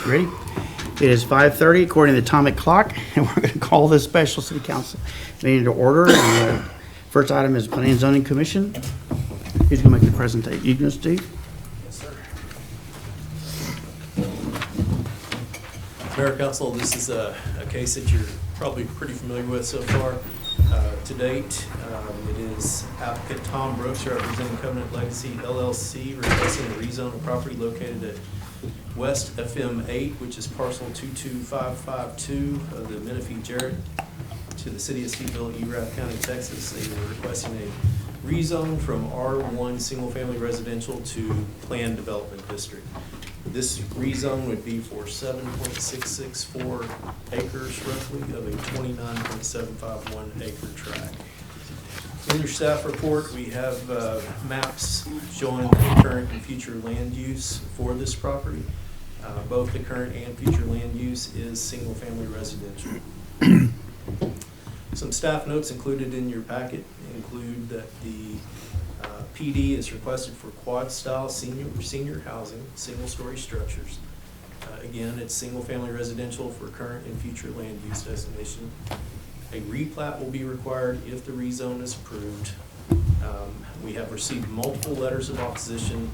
Ready? It is 5:30 according to the atomic clock, and we're going to call this special city council meeting to order. And the first item is Planning and Zoning Commission. Who's going to make the presentation? You going to, Steve? Yes, sir. Mayor, Council, this is a case that you're probably pretty familiar with so far. To date, it is applicant Tom Brooks representing Covenant Legacy LLC requesting a rezone of property located at West FM 8, which is parcel 22552 of the Menifee Jarrett to the city of Steveville, Erath County, Texas. They were requesting a rezone from R1 single family residential to planned development district. This rezone would be for 7.664 acres roughly of a 29.751 acre tract. In your staff report, we have maps showing the current and future land use for this property. Both the current and future land use is single family residential. Some staff notes included in your packet include that the PD is requested for quad style senior housing, single story structures. Again, it's single family residential for current and future land use designation. A replat will be required if the rezone is approved. We have received multiple letters of opposition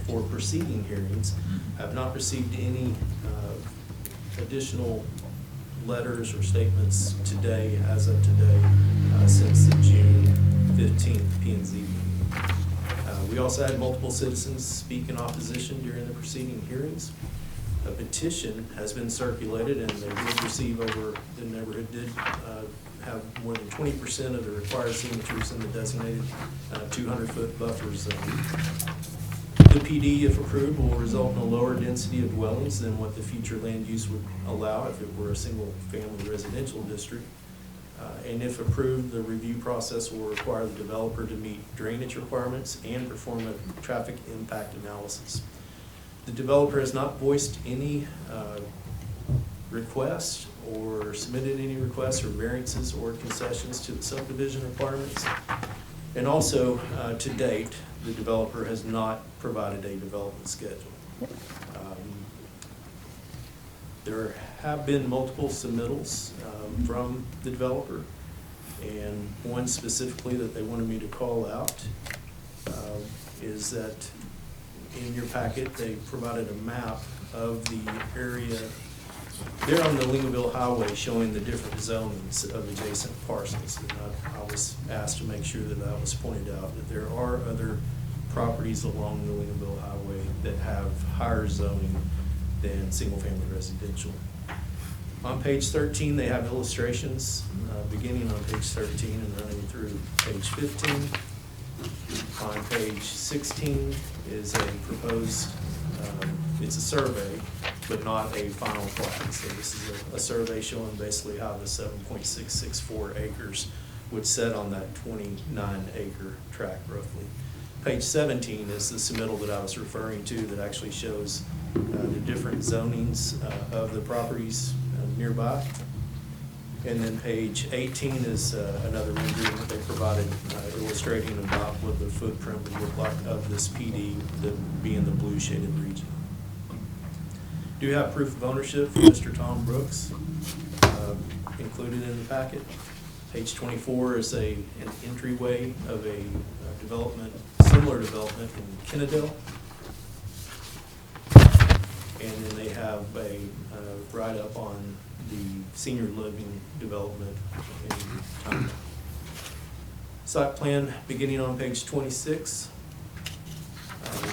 for preceding hearings. I have not received any additional letters or statements today, as of today, since the June 15th P&Z meeting. We also had multiple citizens speak in opposition during the preceding hearings. A petition has been circulated, and they did receive the neighborhood did have more than 20% of the required signatures in the designated 200-foot buffer zone. The PD, if approved, will result in a lower density of dwellings than what the future land use would allow if it were a single-family residential district. And if approved, the review process will require the developer to meet drainage requirements and perform a traffic impact analysis. The developer has not voiced any requests or submitted any requests or variances or concessions to the subdivision requirements. And also, to date, the developer has not provided a development schedule. There have been multiple submittals from the developer, and one specifically that they wanted me to call out is that in your packet they provided a map of the area. They're on the Lincolnville Highway showing the different zonings of adjacent parcels. And I was asked to make sure that that was pointed out, that there are other properties along the Lincolnville Highway that have higher zoning than single-family residential. On page 13, they have illustrations beginning on page 13 and running through page 15. On page 16 is a proposed, it's a survey, but not a final plat. So this is a survey showing basically how the 7.664 acres would set on that 29-acre tract roughly. Page 17 is the submittal that I was referring to that actually shows the different zonings of the properties nearby. And then page 18 is another rendering that they provided illustrating about what the footprint would look like of this PD, being the blue shaded region. Do have proof of ownership for Mr. Tom Brooks included in the packet. Page 24 is an entryway of a development, similar development in Kennedale. And then they have a write-up on the senior living development in town. Site plan beginning on page 26.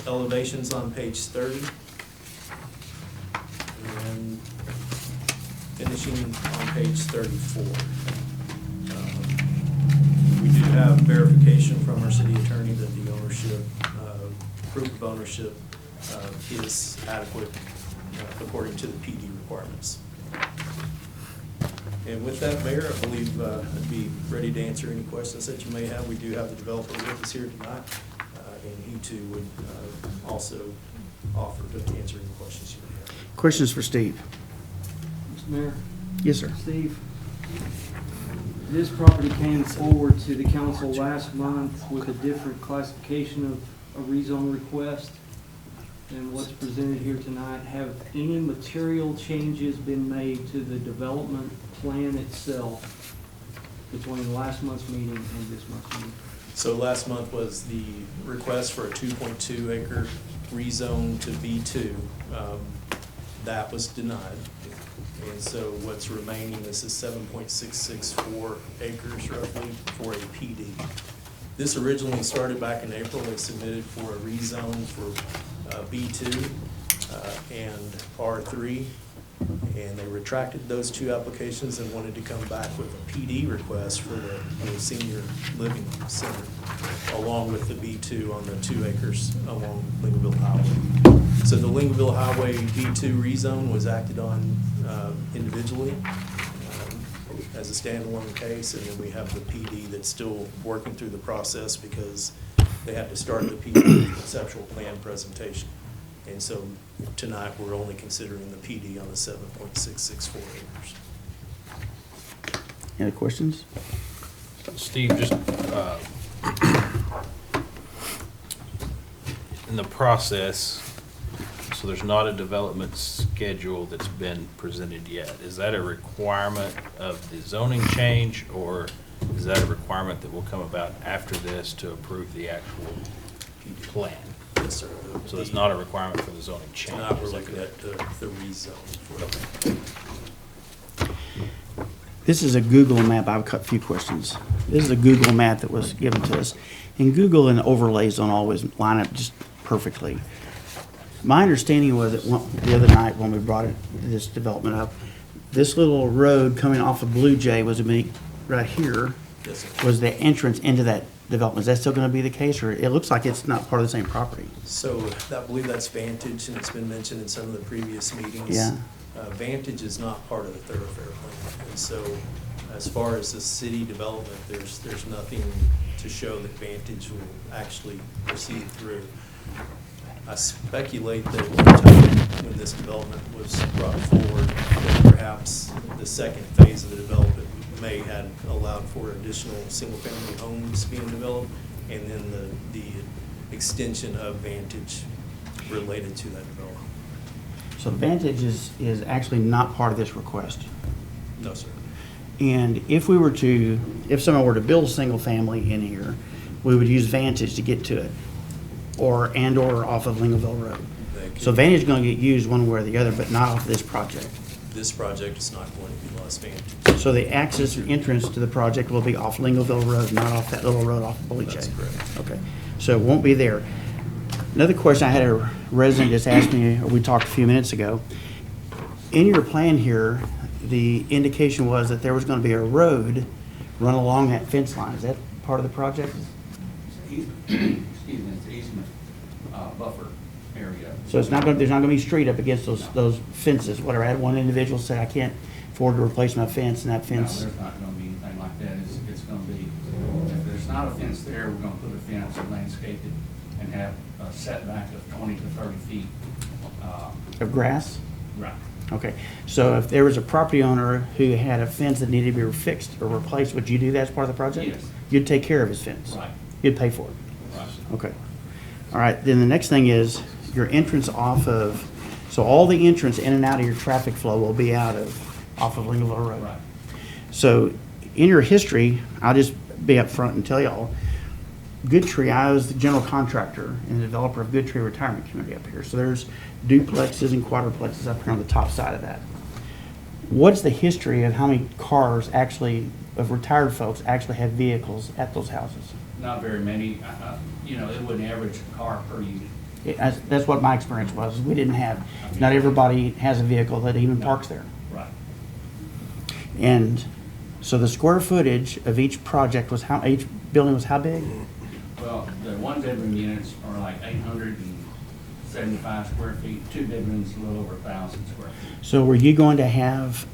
Elevations on page 30. And finishing on page 34. We do have verification from our city attorney that the ownership, proof of ownership is adequate according to the PD requirements. And with that, Mayor, I believe I'd be ready to answer any questions that you may have. We do have the developer with us here tonight, and he too would also offer to answer any questions you may have. Questions for Steve? Mr. Mayor? Yes, sir. Steve, this property came forward to the council last month with a different classification of a rezone request. than what's presented here tonight. Have any material changes been made to the development plan itself between last month's meeting and this month's meeting? So last month was the request for a 2.2 acre rezone to B2. That was denied. And so what's remaining is the 7.664 acres roughly for a PD. This originally started back in April. They submitted for a rezone for B2 and R3. And they retracted those two applications and wanted to come back with a PD request for the senior living center, along with the B2 on the 2 acres along Lincolnville Highway. So the Lincolnville Highway B2 rezone was acted on individually as a standalone case, and then we have the PD that's still working through the process because they had to start the PD conceptual plan presentation. And so tonight, we're only considering the PD on the 7.664 acres. Any other questions? Steve, just in the process, so there's not a development schedule that's been presented yet. Is that a requirement of the zoning change, or is that a requirement that will come about after this to approve the actual plan? Yes, sir. So it's not a requirement for the zoning change? Tonight, we're is that looking correct? at the rezone for it. This is a Google map. I've got a few questions. This is a Google map that was given to us. And Google and overlays don't always line up just perfectly. My understanding was that the other night when we brought this development up, this little road coming off of Blue Jay was right here, Yes, sir. was the entrance into that development. Is that still going to be the case, or it looks like it's not part of the same property? So I believe that's Vantage, and it's been mentioned in some of the previous meetings. Yeah. Vantage is not part of the thoroughfare plan. And so as far as the city development, there's nothing to show that Vantage will actually proceed through. I speculate that at one time when this development was brought forward, that perhaps the second phase of the development may have allowed for additional single-family homes being developed, and then the extension of Vantage related to that development. So Vantage is actually not part of this request. No, sir. And if someone were to build a single family in here, we would use Vantage to get to it, or off of Lincolnville Road. They could- So Vantage is going to get used one way or the other, but not off this project. This project is not going to be Los Vantage. So the access and entrance to the project will be off Lincolnville Road, not off that little road off of Bully J. That's correct. Okay, so it won't be there. Another question I had a resident just asked me, or we talked a few minutes ago. In your plan here, the indication was that there was going to be a road run along that fence line. Is that part of the project? Excuse me, it's easement, buffer area. So there's not going to be street up against those fences, whatever. I had one individual say, I can't afford to replace my fence, and that No, fence. there's not gonna be anything like that. It's gonna be, if there's not a fence there, we're gonna put a fence and landscape it and have a setback of 20 to 30 feet. Of grass? Right. Okay, so if there was a property owner who had a fence that needed to be fixed or replaced, would you do that as part of the project? Yes. You'd take care of his fence? Right. You'd pay for it? Right. Okay. All right, then the next thing is your entrance so all the entrance in and out of your traffic flow will be off of Lincolnville Road. Right. So in your history, I'll just be upfront and tell y'all, Good Tree, I was the general contractor and the developer of Good Tree Retirement Community up here. So there's duplexes and quadruplexes up here on the top side of that. What's the history of how many cars of retired folks actually have vehicles at those houses? Not very many. It wouldn't average a car per unit. That's what my experience was. We didn't have, not everybody has a vehicle that even parks there. Right. And so the square footage of each project each building was how big? Well, the one-bedroom units are like 875 square feet. Two bedrooms, a little over 1,000 square feet. So were you going to have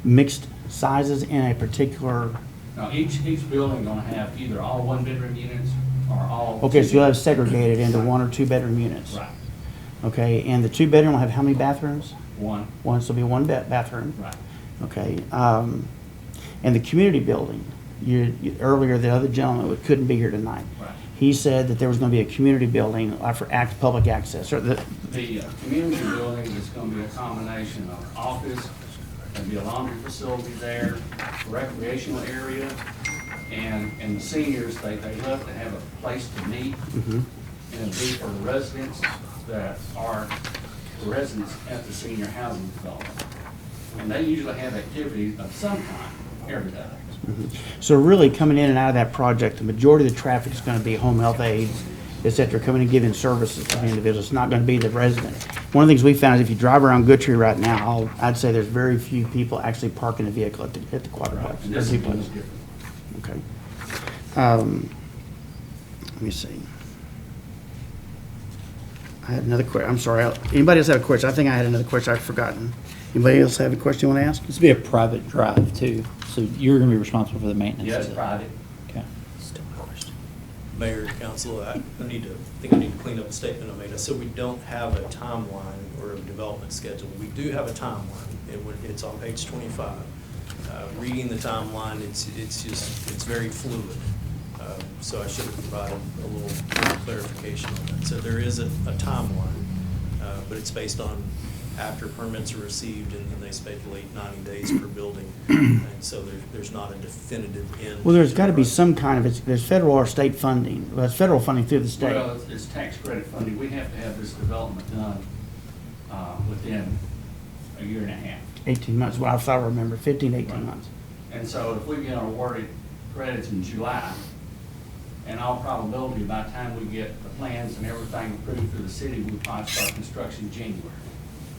mixed sizes in a particular? Now, each building gonna have either all one-bedroom units or all. Okay, so you'll have segregated into 1 or 2 bedroom units. Right. Okay, and the 2 bedroom will have how many bathrooms? One. One, so it'll be 1 bathroom. Right. Okay, and the community building, earlier, the other gentleman who couldn't be here tonight, Right. he said that there was gonna be a community building for public access, or the, The community building is gonna be a combination of office, there'll be a laundry facility there, recreational area, and the seniors, they love to have a place to meet. And it'll be for the residents that are the residents at the senior housing development. And they usually have activities of some kind every day. so really coming in and out of that project, the majority of the traffic is gonna be home health aides, et cetera, coming and giving services to the individuals. It's not gonna be the resident. One of the things we found is if you drive around Goodtree right now, I'd say there's very few people actually parking a vehicle at the quadriplex. And this Very one is few. different. Okay. Let me see. I had another question. I'm sorry. Anybody else have a question? I think I had another question I'd forgotten. Anybody else have a question you want to ask? This will be a private drive too, so you're gonna be responsible for the maintenance. Yeah, of it's it. private. Okay. Mayor, council, I think I need to clean up a statement I made. I said we don't have a timeline or a development schedule. We do have a timeline. It's on page 25. Reading the timeline, it's very fluid. So I should have provided a little clarification on that. So there is a timeline, but it's based on after permits are received, and then they speculate 90 days per building. And so there's not a definitive end. Well, there's got to be some kind of, there's federal or state funding. Well, it's federal funding through the state. Well, it's tax credit funding. We have to have this development done within a year and a half. 18 months, well, I thought I remember, 15, 18 months. And so if we get awarded credits in July, in all probability, by the time we get the plans and everything approved through the city, we'll probably start construction in January.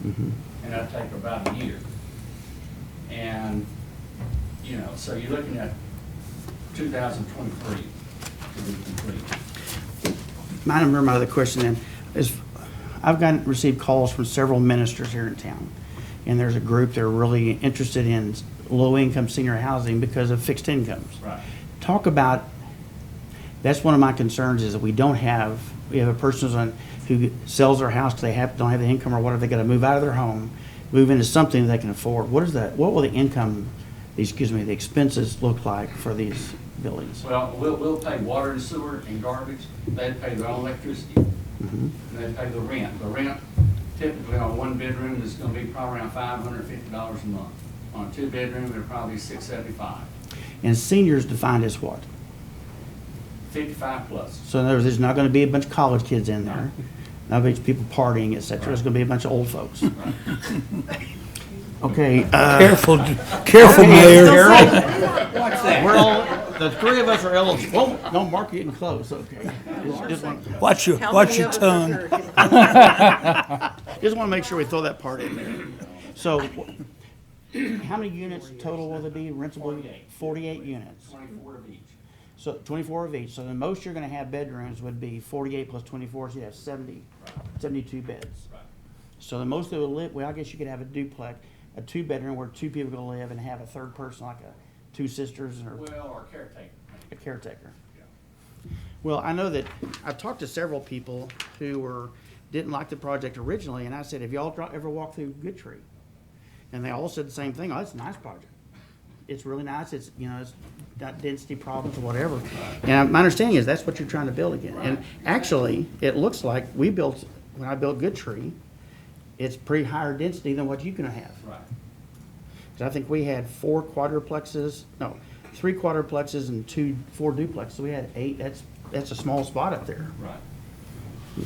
And that'll take about a year. And, you know, so you're looking at 2023 to be complete. I remember my other question then, is I've received calls from several ministers here in town. And there's a group that are really interested in low-income senior housing because of fixed incomes. Right. Talk about, that's one of my concerns is that we have a person who sells their house because they don't have the income or whatever, they gotta move out of their home, move into something that they can afford. What will the expenses look like for these buildings? Well, we'll pay water and sewer and garbage. They'd pay their own electricity. And they'd pay the rent. The rent typically on one bedroom is gonna be probably around $550 a month. On a two bedroom, it'll probably be $675. And seniors defined as what? 55 plus. So in other words, there's not gonna be a bunch of college kids in there, not a bunch of people partying, et cetera. There's gonna be a bunch of old folks. Okay. Careful, Mayor. We're all, the three of us are eligible. No, Mark, you're getting close, okay. Just want Watch your tongue. to make sure we throw that part in there. So, how many units total will there be rentable? 48 units. 24 of each. So 24 of each. So the most you're gonna have bedrooms would be 48 plus 24, so you have 72 beds. Right. So the most that would live, well, I guess you could have a duplex, a two-bedroom where two people gonna live and have a third person, like two sisters or Well, or caretaker. a caretaker. Yeah. Well, I know that I've talked to several people who didn't like the project originally, and I said, have y'all ever walked through Goodtree? And they all said the same thing, oh, it's a nice project. It's really nice, it's got density problems or whatever. And my understanding is that's what you're trying to build again. And actually, it looks like when I built Goodtree, it's pretty higher density than what you're gonna have. Right. Because I think we had 3 quadruplexes and 4 duplexes. So we had 8. That's a small spot up there. Right.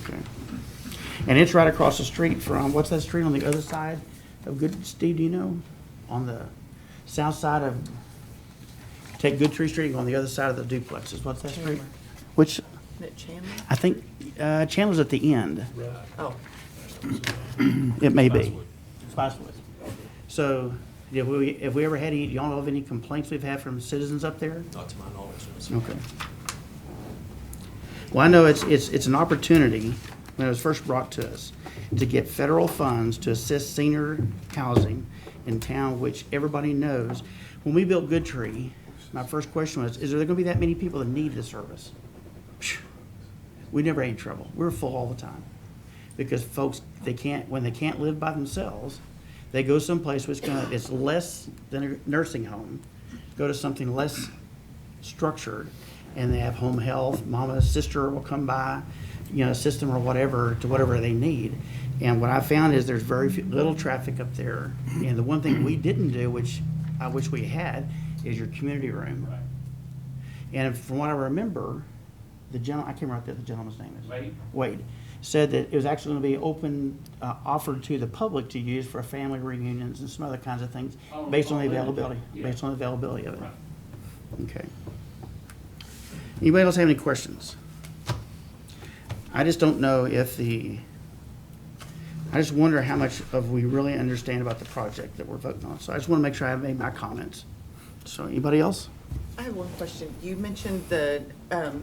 Okay. And it's right across the street from, what's that street on the other side of Steve, do you know? On the south side of, take Goodtree Street and go on the other side of the duplexes. What's that street? Which, That Chandler? I think, Chandler's at the end. Oh, It may be. Spicewood. So, if we ever had any, y'all know of any complaints we've had from citizens up there? Not to my knowledge, no, sir. Okay. Well, I know it's an opportunity, when it was first brought to us, to get federal funds to assist senior housing in town, which everybody knows. When we built Goodtree, my first question was, is there gonna be that many people that need this service? Phew. We never had any trouble. We were full all the time. Because folks, when they can't live by themselves, they go someplace which it's less than a nursing home, go to something less structured, and they have home health, mama's sister will come by, assist them or whatever, to whatever they need. And what I found is there's little traffic up there. And the one thing we didn't do, which I wish we had, is your community room. Right. And from what I remember, I can't remember what the gentleman's name is. Wade? Wade, said that it was actually going to be open, offered to the public to use for family reunions and some other kinds of things, Oh, based on the limited, availability, yeah. based on the availability of it. Right. Okay. Anybody else have any questions? I just don't know if I just wonder how much of we really understand about the project that we're voting on. So I just want to make sure I have made my comments. So anybody else? I have one question. You mentioned that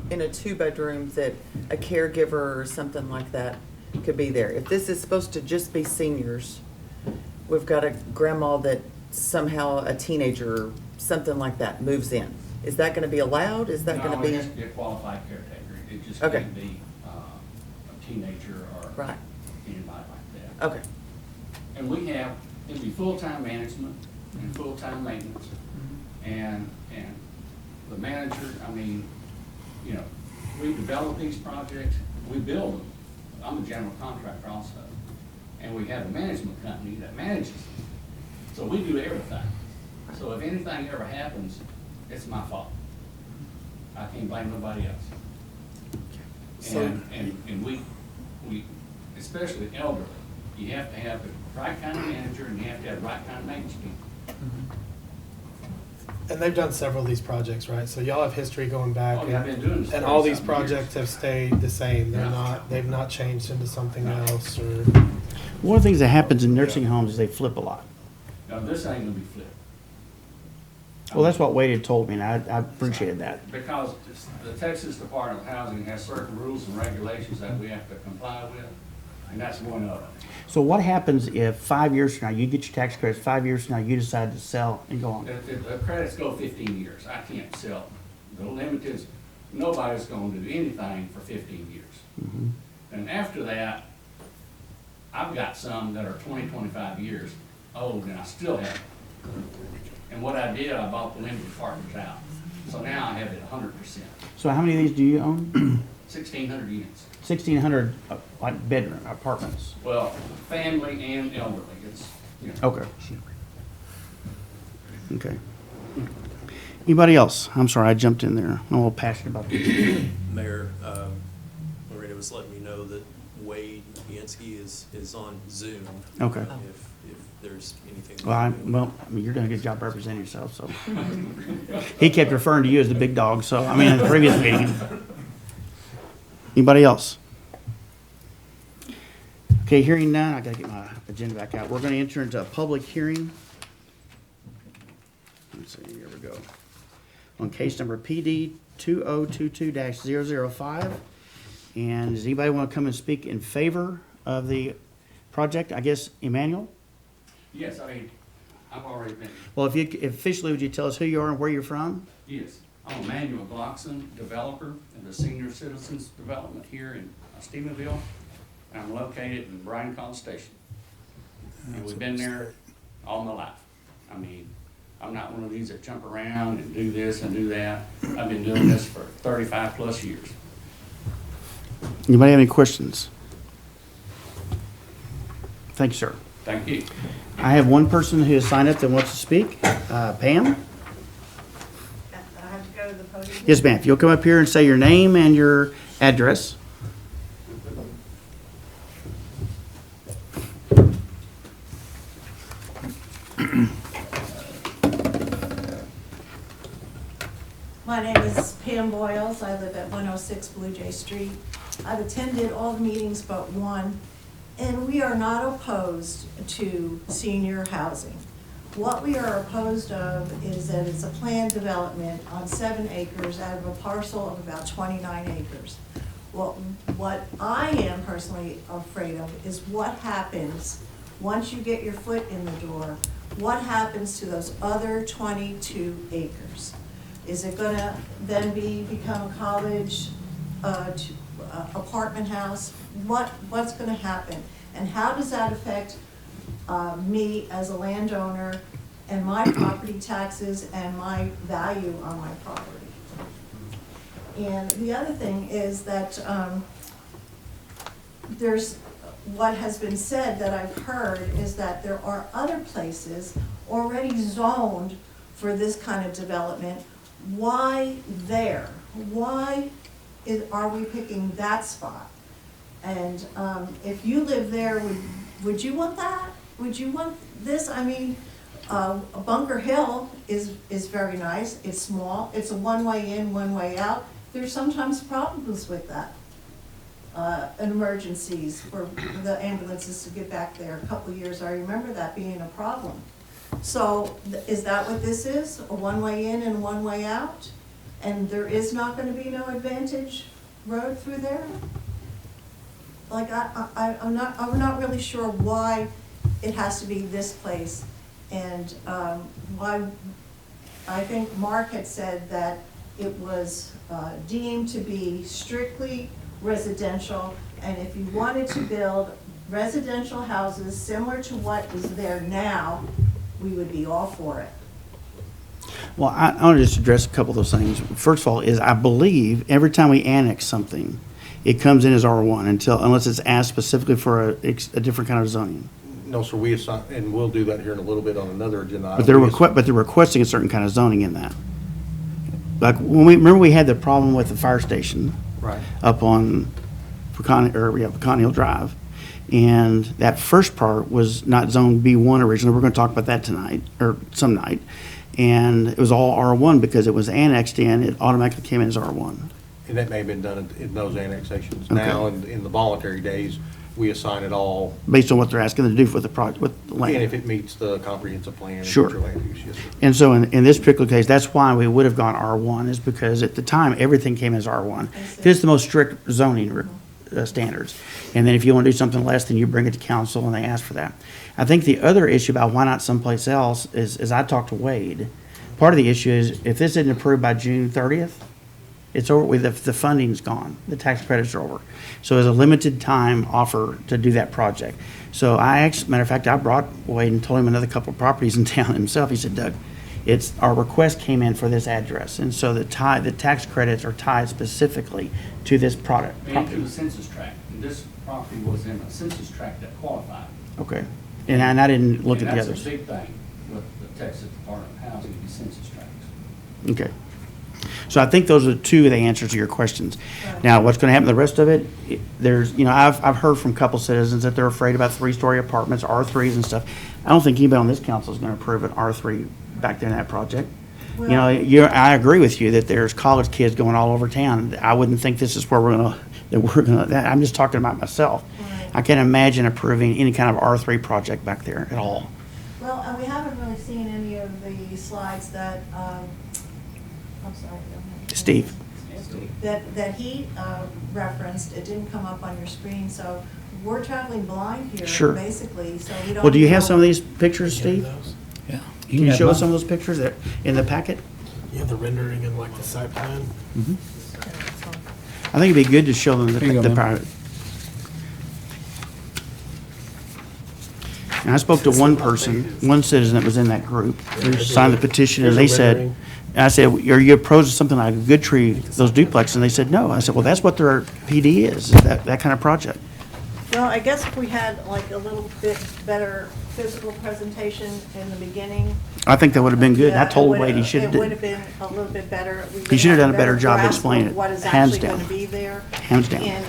in a two-bedroom that a caregiver or something like that could be there. If this is supposed to just be seniors, we've got a grandma that somehow a teenager, something like that, moves in. Is that gonna be allowed? Is that gonna No, be? it has to be a qualified caretaker. It just Okay. can't be a teenager or Right. anybody like that. Okay, And it'd be full-time management and full-time maintenance. And the manager, we develop these projects, we build them. I'm a general contractor also. And we have a management company that manages them. So we do everything. So if anything ever happens, it's my fault. I can't blame nobody else. And we, especially elderly, you have to have the right kind of manager and you have to have the right kind of maintenance people. And they've done several of these projects, right? So y'all have history going back. Oh, yeah, I've been doing this And all these 30-something years. projects have stayed the same. Yeah. They've not changed into something else or. One of the things that happens in nursing homes is they flip a lot. No, this ain't gonna be flipped. Well, that's what Wade had told me, and I appreciated that. Because the Texas Department of Housing has certain rules and regulations that we have to comply with, and that's one of them. So what happens if 5 years from now, you get your tax credits, 5 years from now, you decide to sell and go on? The credits go 15 years. I can't sell them. The limit is, nobody's gonna do anything for 15 years. And after that, I've got some that are 20, 25 years old, and I still have them. And what I did, I bought the limited partners out. So now I have it 100%. So how many of these do you own? 1,600 units. 1,600, like bedroom apartments? Well, family and elderly, it's, Okay. Okay. Anybody else? I'm sorry, I jumped in there. I'm a little passionate about this. Mayor, Loretta was letting me know that Wade Yansky is on Zoom. Okay. If there's anything. Well, you're doing a good job representing yourself, so. He kept referring to you as the big dog, so, in the previous meeting. Anybody else? Okay, hearing none, I gotta get my agenda back out. We're gonna enter into a public hearing. Let's see, here we go. On case number PD 2022-005. And does anybody wanna come and speak in favor of the project? I guess Emmanuel? yes, I've already been, Well, officially, would you tell us who you are and where you're from? yes. I'm Emmanuel Glockson, developer of the Senior Citizens Development here in Stephenville. And I'm located in Bryan College Station. And we've been there all my life. I'm not one of these that jump around and do this and do that. I've been doing this for 35 plus years. Anybody have any questions? Thank you, sir. Thank you. I have one person who has signed up that wants to speak. Pam? I have to go to the podium? Yes, ma'am. If you'll come up here and say your name and your address. My name is Pam Boyles. I live at 106 Blue Jay Street. I've attended all the meetings but one, and we are not opposed to senior housing. What we are opposed of is that it's a planned development on 7 acres out of a parcel of about 29 acres. Well, what I am personally afraid of is what happens once you get your foot in the door. What happens to those other 22 acres? Is it gonna then become a college, apartment house? What's gonna happen? And how does that affect me as a landowner and my property taxes and my value on my property? And the other thing is that, there's, what has been said that I've heard is that there are other places already zoned for this kind of development. Why there? Why are we picking that spot? And if you live there, would you want that? Would you want this? I mean, Bunker Hill is very nice. It's small. It's a one-way in, one-way out. There's sometimes problems with that. And emergencies for the ambulances to get back there. A couple of years, I remember that being a problem. So is that what this is? A one-way in and one-way out? And there is not gonna be no Advantage Road through there? Like, I'm not really sure why it has to be this place. And why, I think Mark had said that it was deemed to be strictly residential, and if you wanted to build residential houses similar to what is there now, we would be all for it. Well, I want to just address a couple of those things. First of all, is I believe every time we annex something, it comes in as R1 unless it's asked specifically for a different kind of zoning. No, sir, we assign, and we'll do that here in a little bit on another agenda. But they're requesting a certain kind of zoning in that. Like, remember we had the problem with the fire station Right. up on Pecan Hill Drive. And that first part was not zone B1 originally. We're going to talk about that tonight, or some night. And it was all R1 because it was annexed in, it automatically came in as R1. And that may have been done in those annexations. Okay. Now, in the voluntary days, we assign it all, Based on what they're asking to do with the project, with the land. and if it meets the comprehensive plan. and Sure. future land use, yes, sir. And so in this particular case, that's why we would have gone R1, is because at the time, everything came as R1. It's the most strict zoning standards. And then if you want to do something less, then you bring it to council and they ask for that. I think the other issue about why not someplace else is I talked to Wade. Part of the issue is if this isn't approved by June 30th, it's over with, the funding's gone, the tax credits are over. So it's a limited time offer to do that project. So matter of fact, I brought Wade and told him another couple of properties in town himself. He said, Doug, our request came in for this address. And so the tax credits are tied specifically to this product. And to the census tract. And this property was in a census tract that qualified. Okay. And I didn't look And at the that's others. a big thing with the Texas Department of Housing, these census tracts. Okay. So I think those are two of the answers to your questions. Now, what's going to happen, the rest of it, I've heard from a couple citizens that they're afraid about 3-story apartments, R3s and stuff. I don't think anybody on this council is going to approve an R3 back there in that project. I agree with you that there's college kids going all over town. I wouldn't think this is where I'm just talking about myself. Right. I can't imagine approving any kind of R3 project back there at all. Well, and we haven't really seen any of the slides that, I'm sorry. I don't have- Steve. That he referenced. It didn't come up on your screen, so we're traveling blind here, Sure. basically, so we don't. Well, do you have know- some of these pictures, Steve? Yeah. Can you have show us mine. some of those pictures that in the packet? You have the rendering and like the site plan. I think it'd be good to show them Here you go, the ma'am. private. And I spoke to one person, one citizen that was in that group, who signed the petition, and they Here's a said, rendering. I said, are you opposed to something like a Good Tree, those duplexes? And they said, no. I said, well, that's what their PD is that kind of project. Well, I guess if we had like a little bit better physical presentation in the beginning. I think that would have been good. yeah, I told it Wade he would- should It would have, have been a little bit better. We would He should have have done a better job grasp explaining of it. What is Hands actually down. going to be there. Hands down. And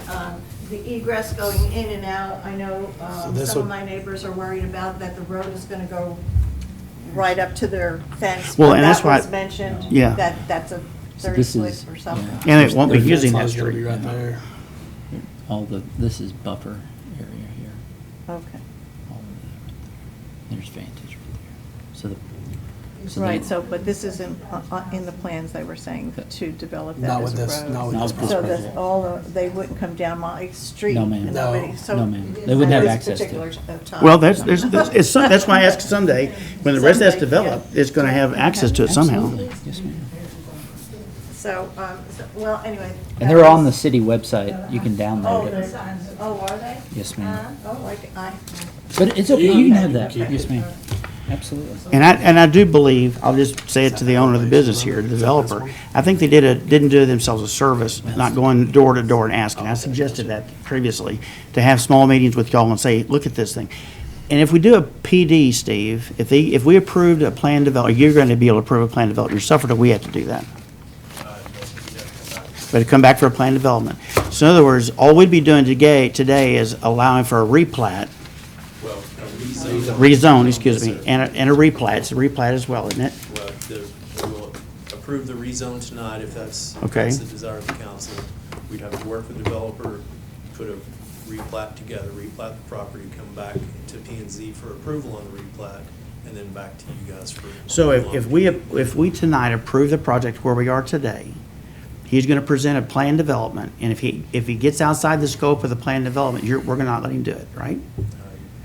the egress going in and out, I know this some of would- my neighbors are worried about that the road is going to go right up to their fence. Well, but and that's that why- was mentioned. Yeah. That's a So 30 this foot is- or something. yeah. and it won't be The using fence that line's gonna be street. right there. This is buffer area here. Okay. All of that. There's Vantage right there. So Right, so, but this isn't in the plans, they were saying to develop that Not as with a this, road. not with Not this with this So property. that they wouldn't come down my street. No, ma'am. and No. nobody- so No, ma'am. They wouldn't at have this access to it. particular time. Well, that's why I asked someday, when the rest of that's Someday, developed, yeah. it's going to have access to it somehow. Absolutely. Yes, ma'am. So, well, anyway. And they're on the city website. You can download it. Oh, are they? Yes, ma'am. Oh, I, But it's okay. You can have that. Yes, ma'am. Absolutely. And I do believe, I'll just say it to the owner of the business here, the developer, I think they didn't do themselves a service, not going door to door and asking. I suggested that previously, to have small meetings with y'all and say, look at this thing. And if we do a PD, Steve, if we approved a plan development, you're going to be able to approve a plan development yourself, or do we have to do that? But to come back for a plan development. So in other words, all we'd be doing today is allowing for a replat, Well, a rezone. rezone, excuse me, and a replat. It's a replat as well, isn't it? Well, we will approve the rezone tonight if that's Okay. the desire of the council. We'd have to work with the developer, put a replat together, replat the property, come back to P and Z for approval on the replat, and then back to you guys for. So if we tonight approve the project where we are today, he's gonna present a plan development, and if he gets outside the scope of the plan development, we're gonna not let him do it, right?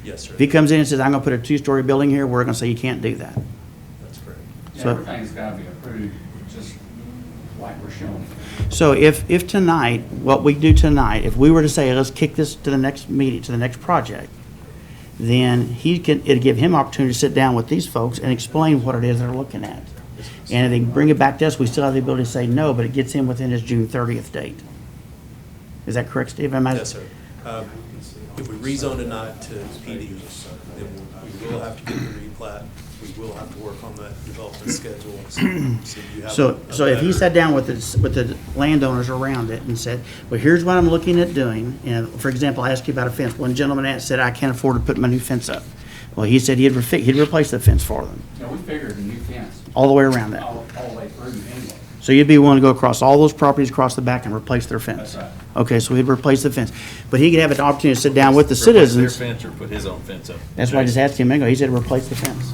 Yes, sir. If he comes in and says, I'm gonna put a two-story building here, we're gonna say you can't do that. That's correct. Yeah, So- everything's gotta be approved, just like we're showing. So if tonight, what we do tonight, if we were to say, let's kick this to the next meeting, to the next project, then it'd give him opportunity to sit down with these folks and explain what it is they're looking at. And if they bring it back to us, we still have the ability to say no, but it gets him within his June 30th date. Is that correct, Steve? Yes, sir. If we rezone tonight to PD, then we will have to get the replat. We will have to work on that development schedule. So you have So if he better- sat down with the landowners around it and said, well, here's what I'm looking at doing, and for example, I asked you about a fence. One gentleman said, I can't afford to put my new fence up. Well, he said he'd replace the fence for them, You know, we figured a new fence all the way around that. all the way through anyway. So you'd be willing to go across all those properties across the back and replace their fence? That's right. Okay, so he'd replace the fence. But he could have an opportunity to sit down with the Replace their citizens. fence or put his own fence up. That's why I just asked him, he said replace the fence.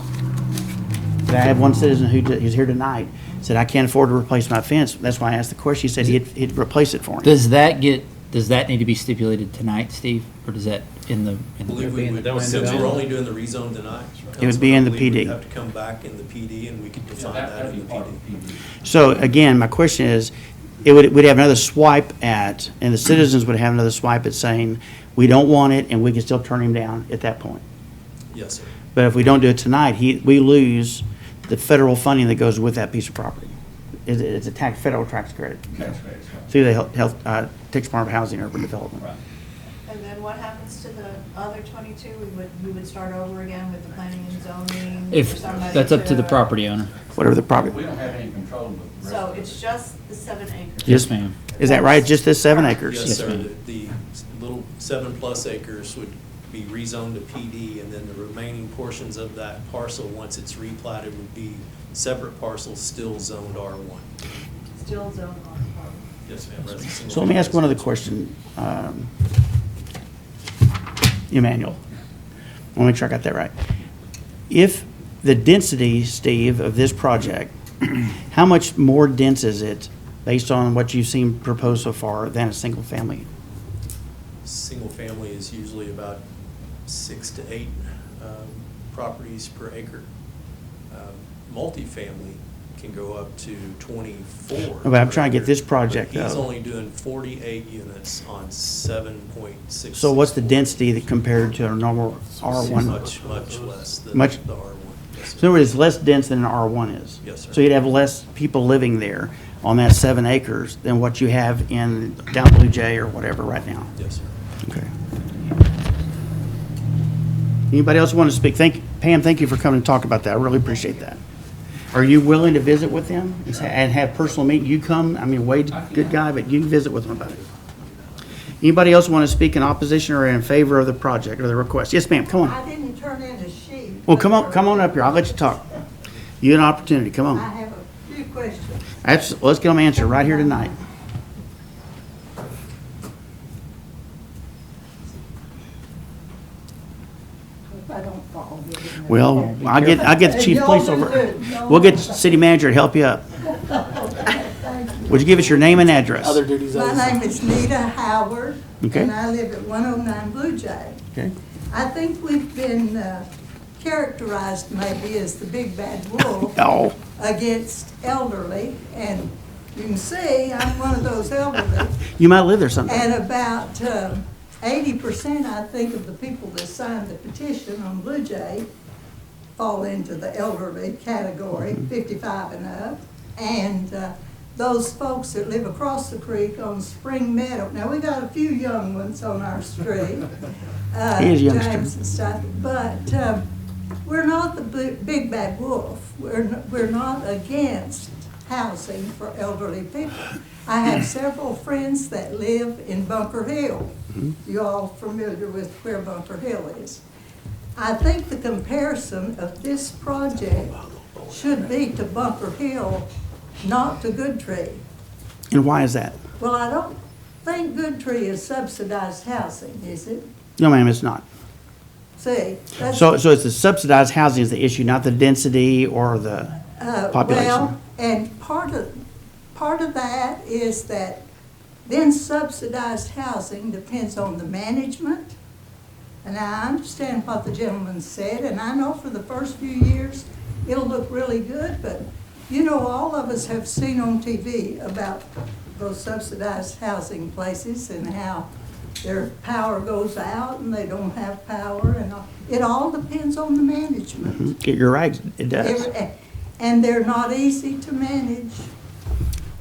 But I have one citizen who's here tonight, said, I can't afford to replace my fence. That's why I asked the question. He said he'd replace it for him. Does that need to be stipulated tonight, Steve, or does that in the? I believe we would, That was since we're development. only doing the rezone tonight. It would be in the Councilman, I believe PD. we'd have to come back in the PD and we could Yeah, define that that'd in be the part PD. of the PD. So again, my question is, we'd have another swipe at, and the citizens would have another swipe at saying, we don't want it, and we can still turn him down at that point. Yes, sir. But if we don't do it tonight, we lose the federal funding that goes with that piece of property. It's a federal tax credit Tax credits, right. through the Texas Department of Housing and Urban Development. Right. And then what happens to the other 22? We would start over again with the planning and zoning? If, for somebody that's up to the property owner. Whatever the We property, don't have any control of the rest So of it. it's just the 7 acres? Yes, ma'am. is that right? Just this 7 acres? Yes, Yes, sir. ma'am. The little 7+ acres would be rezoned to PD, and then the remaining portions of that parcel, once it's replatted, would be separate parcels still zoned R1. Still zone R1. Yes, ma'am. That's a single So let me ask one other family question. Emmanuel, I want to make sure I got that right. If the density, Steve, of this project, how much more dense is it based on what you've seen proposed so far than a single family? Single family is usually about 6 to 8 properties per acre. Multifamily can go up to 24. But I'm trying to get per this acre. project, But he's though. only doing 48 units on 7.6. So what's the density that compared to a normal R1? Much less than Much- the R1. Yes, So sir. in other words, it's less dense than an R1 is? Yes, sir. So you'd have less people living there on that 7 acres than what you have in down Blue Jay or whatever right now? Yes, sir. Okay. Anybody else want to speak? Pam, thank you for coming and talk about that. I really appreciate that. Are you willing to visit with them and have personal meeting? You come, I mean, Wade's a good guy, but you can visit with them about it. Anybody else want to speak in opposition or in favor of the project or the request? Yes, ma'am, come on. I didn't turn in a sheet. Well, come on up here. I'll let you talk. You get an opportunity. Come I on. have a few questions. Let's get them answered right here tonight. If I don't fall, you'll give me a Well, I'll get the chief police over. We'll get the city manager to help you up. Would you give us your name and address? Other duties. My name is Nita Howard, Okay. and I live at 109 Blue Jay. Okay. I think we've been characterized maybe as the big bad wolf Oh, against elderly, and you can see I'm one of those elderly. you might live there someday. And about 80%, I think, of the people that signed the petition on Blue Jay fall into the elderly category, 55 and up. And those folks that live across the creek on Spring Meadow, now we got a few young ones on our street. He is a youngster. James and stuff, but we're not the big bad wolf. We're not against housing for elderly people. I have several friends that live in Bunker Hill. You all familiar with where Bunker Hill is? I think the comparison of this project should be to Bunker Hill, not to Good Tree. And why is that? Well, I don't think Good Tree is subsidized housing, is it? No, ma'am, it's not. See, that's. So it's the subsidized housing is the issue, not the density or the population. Well, and part of that is that then subsidized housing depends on the management. And I understand what the gentleman said, and I know for the first few years, it'll look really good, but you know, all of us have seen on TV about those subsidized housing places and how their power goes out and they don't have power, and it all depends on the management. You're right, it does. And they're not easy to manage.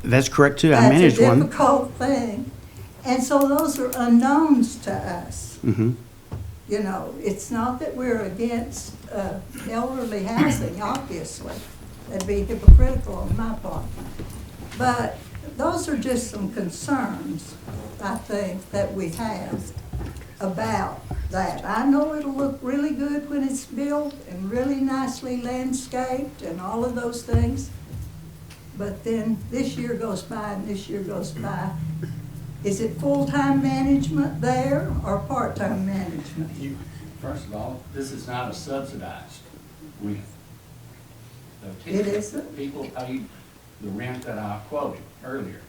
That's correct too. I managed That's a one. difficult thing. And so those are unknowns to us. You know, it's not that we're against elderly housing, obviously. That'd be hypocritical on my part. But those are just some concerns, I think, that we have about that. I know it'll look really good when it's built and really nicely landscaped and all of those things. But then this year goes by and this year goes by. Is it full-time management there or part-time management? First of all, this is not a subsidized rent. It isn't? People pay the rent that I quoted earlier,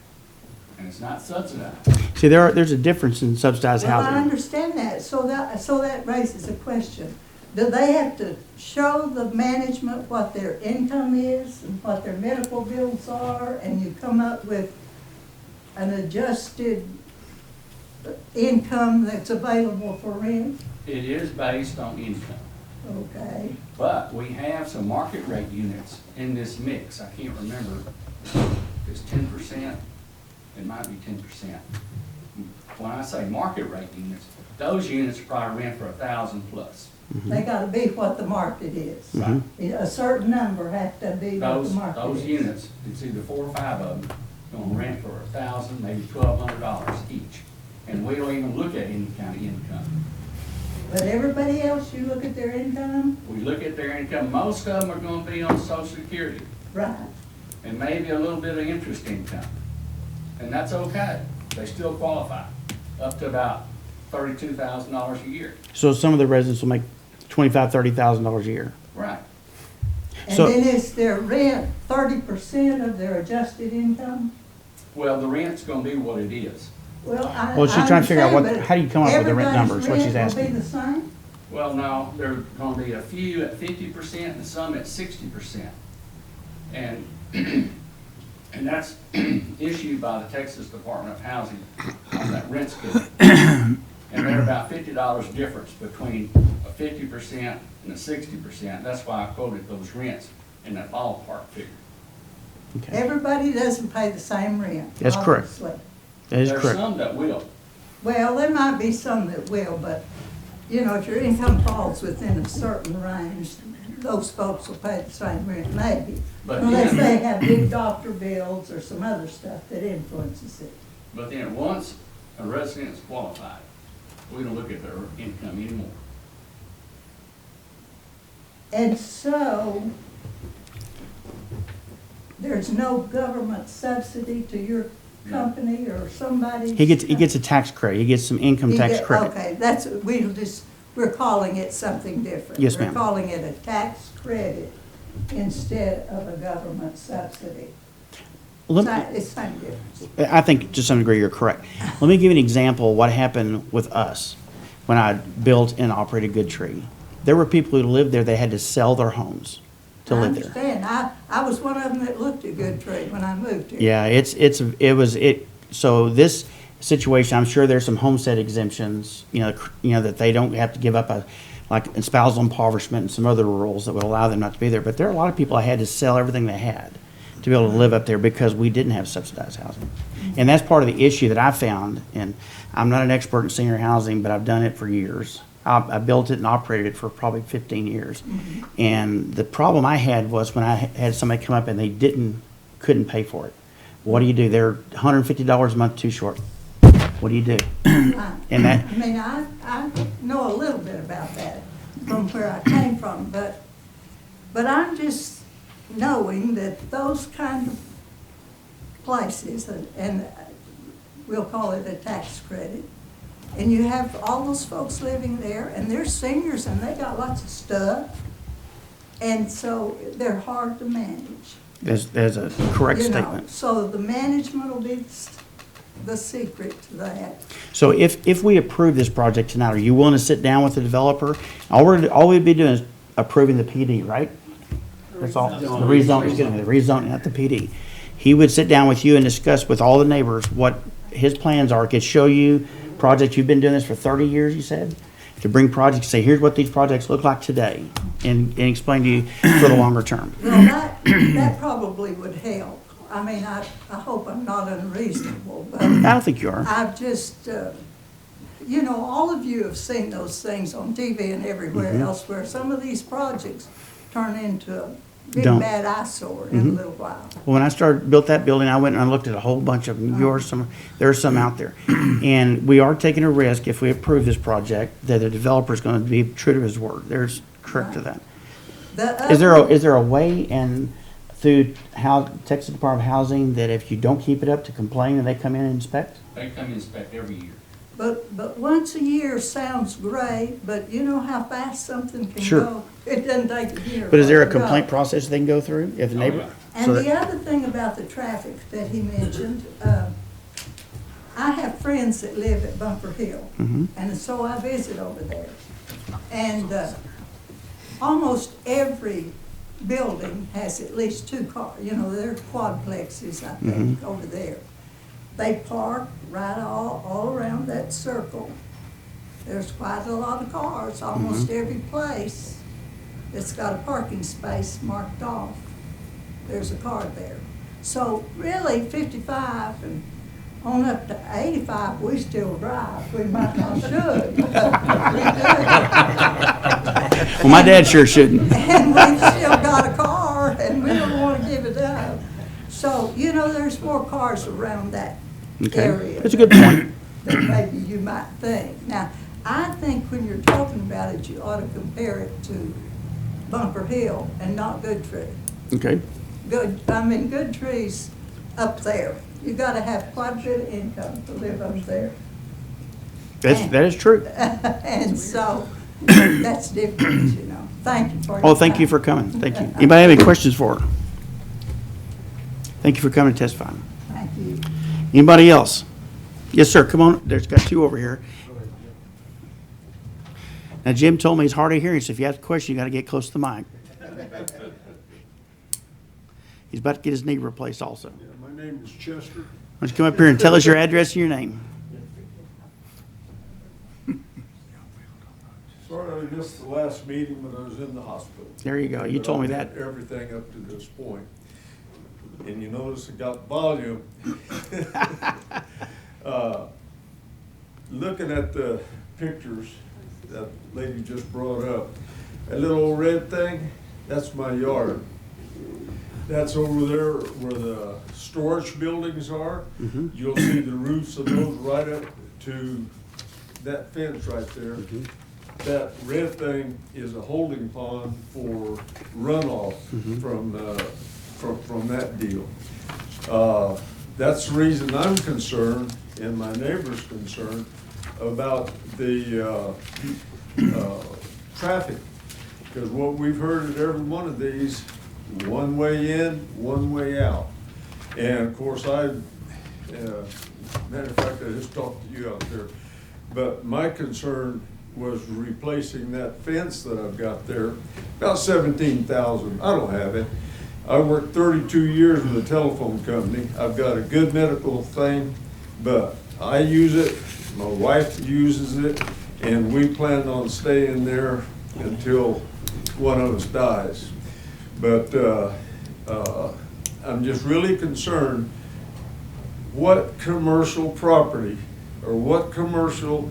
and it's not subsidized. See, there's a difference in subsidized Well, I housing. understand that, so that raises a question. Do they have to show the management what their income is and what their medical bills are, and you come up with an adjusted income that's available for rent? It is based on income, Okay. but we have some market rate units in this mix. I can't remember if it's 10%, it might be 10%. When I say market rate units, those units probably rent for 1,000 plus. They gotta be what the market is. Right. A certain number have to be what the market is. Those units, it's either 4 or 5 of them, gonna rent for 1,000, maybe $1,200 each. And we don't even look at any kind of income. But everybody else, you look at their income, We look at their income, most of them are gonna be on Social Security, right? and maybe a little bit of interest income. And that's okay, they still qualify, up to about $32,000 a year. So some of the residents will make $25,000, $30,000 a year. Right. And So- then is their rent 30% of their adjusted income? Well, the rent's gonna be what it is. Well, Well, she's trying to figure out understand, what- but how do you come up with the rent numbers, what she's everybody's asking. rent will be the same? Well, no, there are gonna be a few at 50% and some at 60%. And, and that's issued by the Texas Department of Housing on that rent schedule. And they're about $50 difference between a 50% and a 60%. That's why I quoted those rents in that ballpark figure. Okay. Everybody doesn't pay the same rent. That's correct. obviously. That is There's correct. some that will. Well, there might be some that will, but, you know, if your income falls within a certain range, those folks will pay the same rent, maybe. But Unless then- they have big doctor bills or some other stuff that influences it. But then once a resident is qualified, we don't look at their income anymore. And so, there's no government subsidy to your company or somebody? He gets a tax credit. He gets some income tax credit. Okay, we're calling it something different. Yes, ma'am. We're calling it a tax credit instead of a government subsidy. It's same difference. I think to some degree you're correct. Let me give you an example of what happened with us when I built and operated Good Tree. There were people who lived there, they had to sell their homes to I live there. understand. I was one of them that looked at Good Tree when I moved here. Yeah, so situation, I'm sure there's some homestead exemptions, that they don't have to give up like spousal impoverishment and some other rules that would allow them not to be there. But there are a lot of people that had to sell everything they had to be able to live up there because we didn't have subsidized housing. And that's part of the issue that I found, and I'm not an expert in senior housing, but I've done it for years. I built it and operated it for probably 15 years. And the problem I had was when I had somebody come up and they couldn't pay for it. What do? They're $150 a month too short. What do you do? And that, I mean, I know a little bit about that from where I came from, but I'm just knowing that those kind of places, and we'll call it a tax credit, and you have all those folks living there, and they're seniors, and they got lots of stuff, and so they're hard to manage. there's a correct You know, statement. so the management will be the secret to that. So if we approve this project tonight, are you willing to sit down with the developer? All we'd be doing is approving the PD, right? That's all. The rezoning, excuse me, the rezoning, not the PD. He would sit down with you and discuss with all the neighbors what his plans are. Could show you projects. You've been doing this for 30 years, you said? To bring projects, say, here's what these projects look like today, and explain to you for the longer term. Well, that probably would help. I mean, I hope I'm not unreasonable, but I don't think you are. I've just, all of you have seen those things on TV and everywhere Mm-hmm. else where some of these projects turn into a big Don't. bad eyesore in a little while. Well, when I built that building, I went and I looked at a whole bunch of them. There's some out there. And we are taking a risk if we approve this project that the developer's gonna be true to his word. There's correct to that. The Is other- there a way through Texas Department of Housing that if you don't keep it up to complain and they come in and inspect? They come inspect every year. But once a year sounds great, but you know how fast something can Sure. go? It doesn't take a year. But is there a to go. complaint process they can go through if the neighbor? And so the that- other thing about the traffic that he mentioned, I have friends that live at Bunker Hill, Mhm. and so I visit over there. And almost every building has at least two cars. They're quadplexes, I think, over there. They park right all around that circle. There's quite a lot of cars, almost every place that's got a parking space marked off. There's a car there. So really, 55 and on up to 85, we still drive. We might not should. but we do. Well, my dad sure shouldn't. And we've still got a car, and we don't want to give it up. So, there's more cars around that Okay, area. that's a good point. Than maybe you might think. Now, I think when you're talking about it, you ought to compare it to Bunker Hill and not Good Tree. Okay, Good Tree's up there. You gotta have quite a bit of income to live up there. that is true. And so, that's different, Thank you for your Oh, thank you time. for coming. Thank you. Anybody have any questions for her? Thank you for coming to testify. Thank you. Anybody else? Yes, sir, come on. There's got two over here. Now, Jim told me he's hard of hearing, so if you have a question, you gotta get close to the mic. He's about to get his knee replaced also. My name is Chester. Why don't you come up here and tell us your address and your name? Sorry I missed the last meeting when I was in the hospital. There you go. You told me that. Everything up to this point. And you notice it got volume. Looking at the pictures that lady just brought up, that little old red thing, that's my yard. That's over there where the storage buildings are. You'll see the roofs of those right up to that fence right there. That red thing is a holding pond for runoff from that deal. That's the reason I'm concerned, and my neighbor's concerned, about the traffic. Because what we've heard at every one of these, one way in, one way out. And of course, matter of fact, I just talked to you out there, but my concern was replacing that fence that I've got there, about $17,000. I don't have it. I worked 32 years with a telephone company. I've got a good medical thing, but I use it, my wife uses it, and we plan on staying there until one of us dies. But I'm just really concerned, what commercial property or what commercial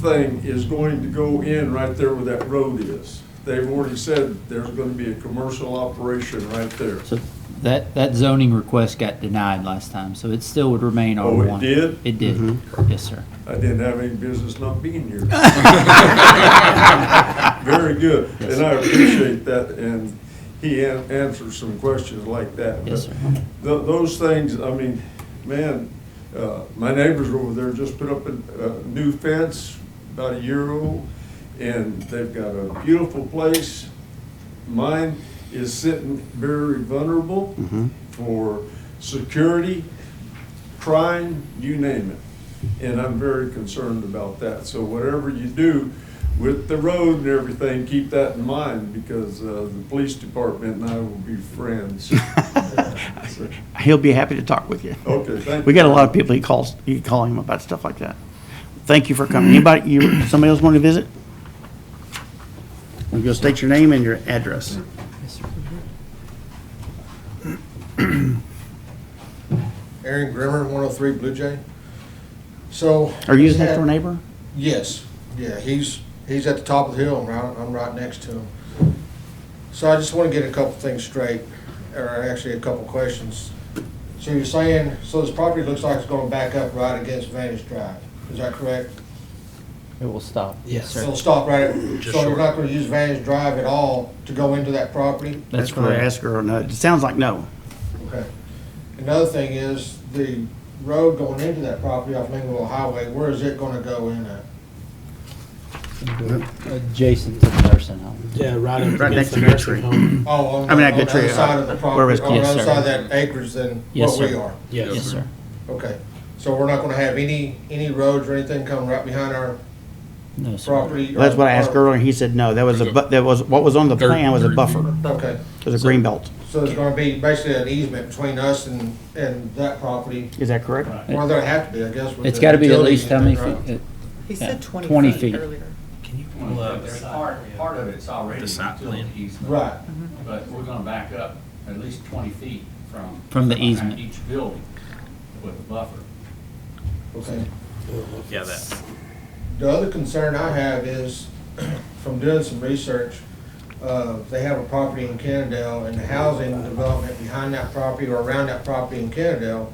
thing is going to go in right there where that road is? They've already said there's going to be a commercial operation right there. So that zoning request got denied last time, so it still would remain Oh, it R1. did? It did, yes, sir. I didn't have any business not being here. Very good, and I appreciate that, and he answers some questions like that. Yes, But sir. Those things, I mean, man, my neighbors over there just put up a new fence about a year old, and they've got a beautiful place. Mine is sitting very vulnerable for security, crime, you name it. And I'm very concerned about that. So whatever you do with the road and everything, keep that in mind, because the police department and I will be friends. He'll be happy to talk with you. Okay, thank you. We got a lot of people you call him about stuff like that. Thank you for coming. Anybody, somebody else want to visit? You'll state your name and your address. Yes, sir. Aaron Grimmer, 103 Blue Jay. So. Are you his he's had- next door neighbor? Yes, yeah, he's at the top of the hill, and I'm right next to him. So I just want to get a couple things straight, or actually a couple questions. So you're saying, so this property looks like it's going to back up right against Vantage Drive, is that correct? It will stop. Yes, So sir. it'll stop right at, Just so you're short. not going to use Vantage Drive at all to go into that property? That's what I asked her. No, it sounds like no. Okay. Another thing is, the road going into that property off Lincolnville Highway, where is it gonna go in at? Adjacent to the nursing home. Yeah, right Right next to Good Tree. Oh, on I mean, the that on good the tree, other side of the where property, it's- on the Yes, other sir. side of that acres than Yes, what we sir. are? Yes, sir. Okay, so we're not gonna have any roads or anything coming right behind our No, sir. property? That's what I asked or- earlier. He said no. What was on the plan was a buffer. Okay, It was a green belt. so it's gonna be basically an easement between us and that property, Is that correct? or there have to be, I guess. with It's the gotta be at utility least how many easement, feet? He Yeah, said 20 20 feet. feet earlier. There's part of it's already The site plan. utility easement. Right. But we're gonna back up at least 20 feet From the behind easement. each building with a buffer. Okay. Yeah, that. The other concern I have is, from doing some research, they have a property in Cannondale, and the housing development behind that property or around that property in Cannondale,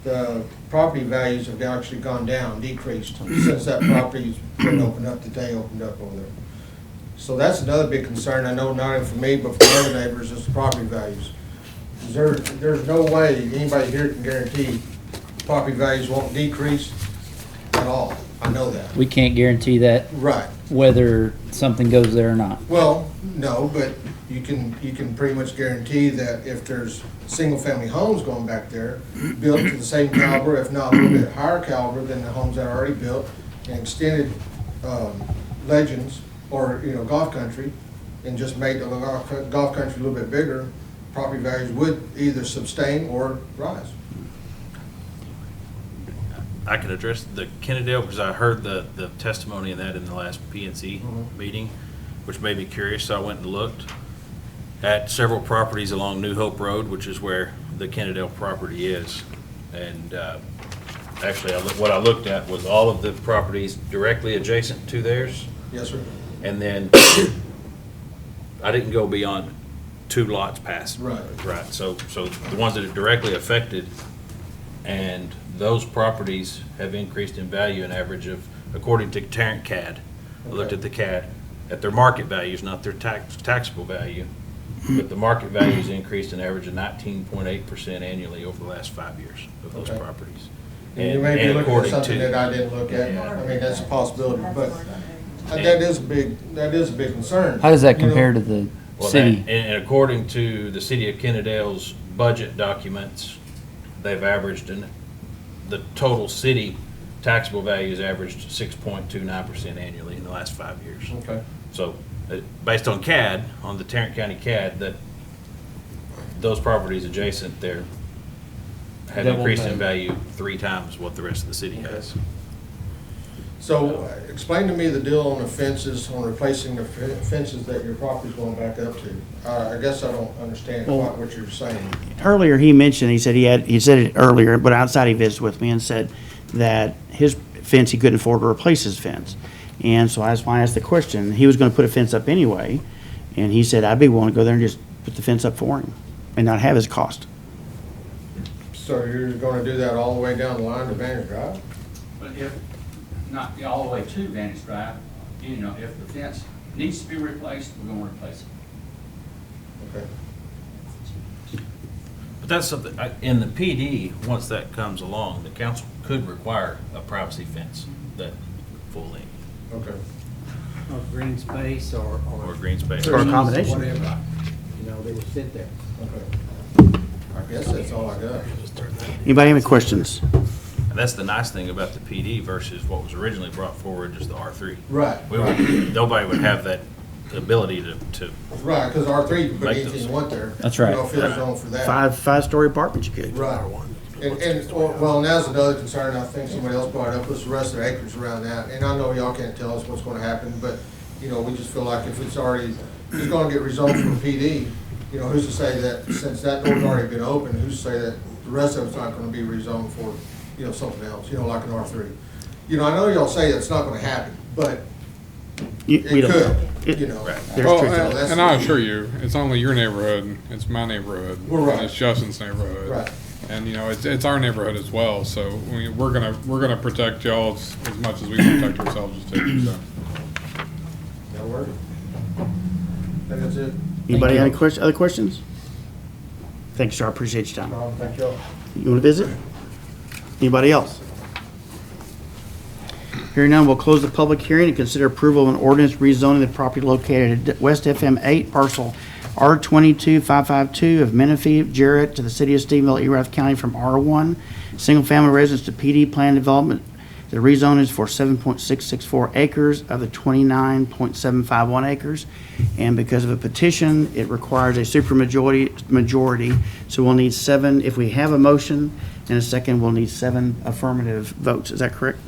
the property values have actually gone down, decreased, since that property's been opened up over there. So that's another big concern, I know not only for me, but for other neighbors, is the property values. There's no way anybody here can guarantee property values won't decrease at all, I know that. We can't guarantee that Right. whether something goes there or not. Well, no, but you can pretty much guarantee that if there's single-family homes going back there, built to the same caliber, if not a little bit higher caliber than the homes that are already built, and extended legends, or, golf country, and just made the golf country a little bit bigger, property values would either sustain or rise. I can address the Kennedale, because I heard the testimony in that in the last PNC meeting, which made me curious, so I went and looked at several properties along New Hope Road, which is where the Kennedale property is. And actually, what I looked at was all of the properties directly adjacent to theirs. Yes, sir. And then I didn't go beyond 2 lots past. Right. Right, so the ones that are directly affected, and those properties have increased in value, an average of, according to Tarrant CAD. I looked at the CAD, at their market values, not their taxable value, but the market values increased an average of 19.8% annually over the last 5 years of those Okay. properties. And you may be looking at according something to- that I didn't look at, Yeah. I mean, that's a possibility, but that is a big concern. How does that You know, compare to the Well, city? and according to the city of Kennedale's budget documents, they've averaged, the total city taxable values averaged 6.29% annually in the last 5 years. Okay. So, based on CAD, on the Tarrant County CAD, that those properties adjacent, had Double increased in that. value 3 times what the rest of the city has. So explain to me the deal on the fences, on replacing the fences that your property's going back up to. I guess I don't understand Well- quite what you're saying. Earlier, he mentioned, he said he said it earlier, but outside he visited with me and said that his fence, he couldn't afford to replace his fence. And so that's why I asked the question. He was gonna put a fence up anyway, and he said, I'd be willing to go there and just put the fence up for him and not have his cost. So you're gonna do that all the way down the line to Vantage Drive? But if, not all the way to Vantage Drive, you know, if the fence needs to be replaced, we're gonna replace it. Okay. But that's something, in the PD, once that comes along, the council could require a privacy fence that full length, Okay. Or green space or. or green space. Or a combination. Whatever, you know, they would sit there. Okay. I guess that's all I got. Anybody have any questions? And that's the nice thing about the PD versus what was originally brought forward, just the R3. Right, We right. would, nobody would have that ability to Right, because R3 can put Make anything those. you want there. That's right. You know, field zone for that. Five-story apartment you could. Right. And, well, now's another concern, I think somebody else brought up, was the rest of the acres around that. And I know y'all can't tell us what's gonna happen, but, you know, we just feel like if it's already, it's gonna get rezoned from PD, you know, who's to say that, since that door's already been opened, who's to say that the rest of it's not gonna be rezoned for, you know, something else, you know, like an R3? You know, I know y'all say it's not gonna happen, but We it don't know. could, you know. There's Well, truth to that's- and I assure you, it's only your neighborhood, it's my neighborhood. Well, right. And it's Justin's neighborhood. Right. And, you know, it's our neighborhood as well, so we're gonna protect y'all as much as we protect ourselves too, so. That'll work. I think that's it. Anybody have any other questions? Thanks, sir. I appreciate your time. Thank y'all. You want to visit? Anybody else? Hearing none, we'll close the public hearing and consider approval of an ordinance rezoning the property located at West FM 8 parcel R22552 of Menifee, Jarrett to the city of Stephenville, Erath County from R1, single-family residence to PD plan development. The rezone is for 7.664 acres of the 29.751 acres. And because of a petition, it requires a supermajority, so we'll need 7. If we have a motion and a second, we'll need 7 affirmative votes. Is that correct?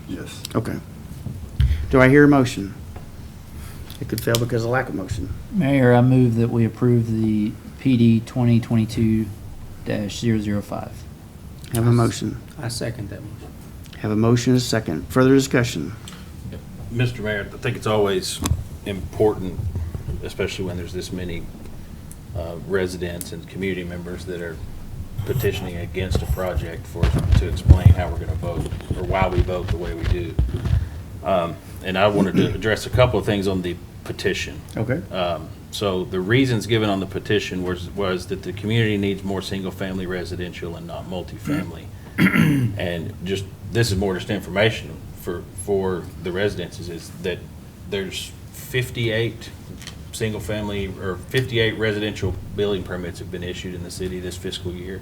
Yes. Okay. Do I hear a motion? It could fail because of lack of motion. Mayor, I move that we approve the PD 2022-005. Have a motion. I second that motion. Have a motion and a second. Further discussion? Mr. Mayor, I think it's always important, especially when there's this many residents and community members that are petitioning against a project, for us to explain how we're going to vote or why we vote the way we do. And I wanted to address a couple of things on the petition. Okay. So the reasons given on the petition was that the community needs more single-family residential and not multifamily. And just, this is more just information for the residents, is that there's 58 single-family or 58 residential building permits have been issued in the city this fiscal year.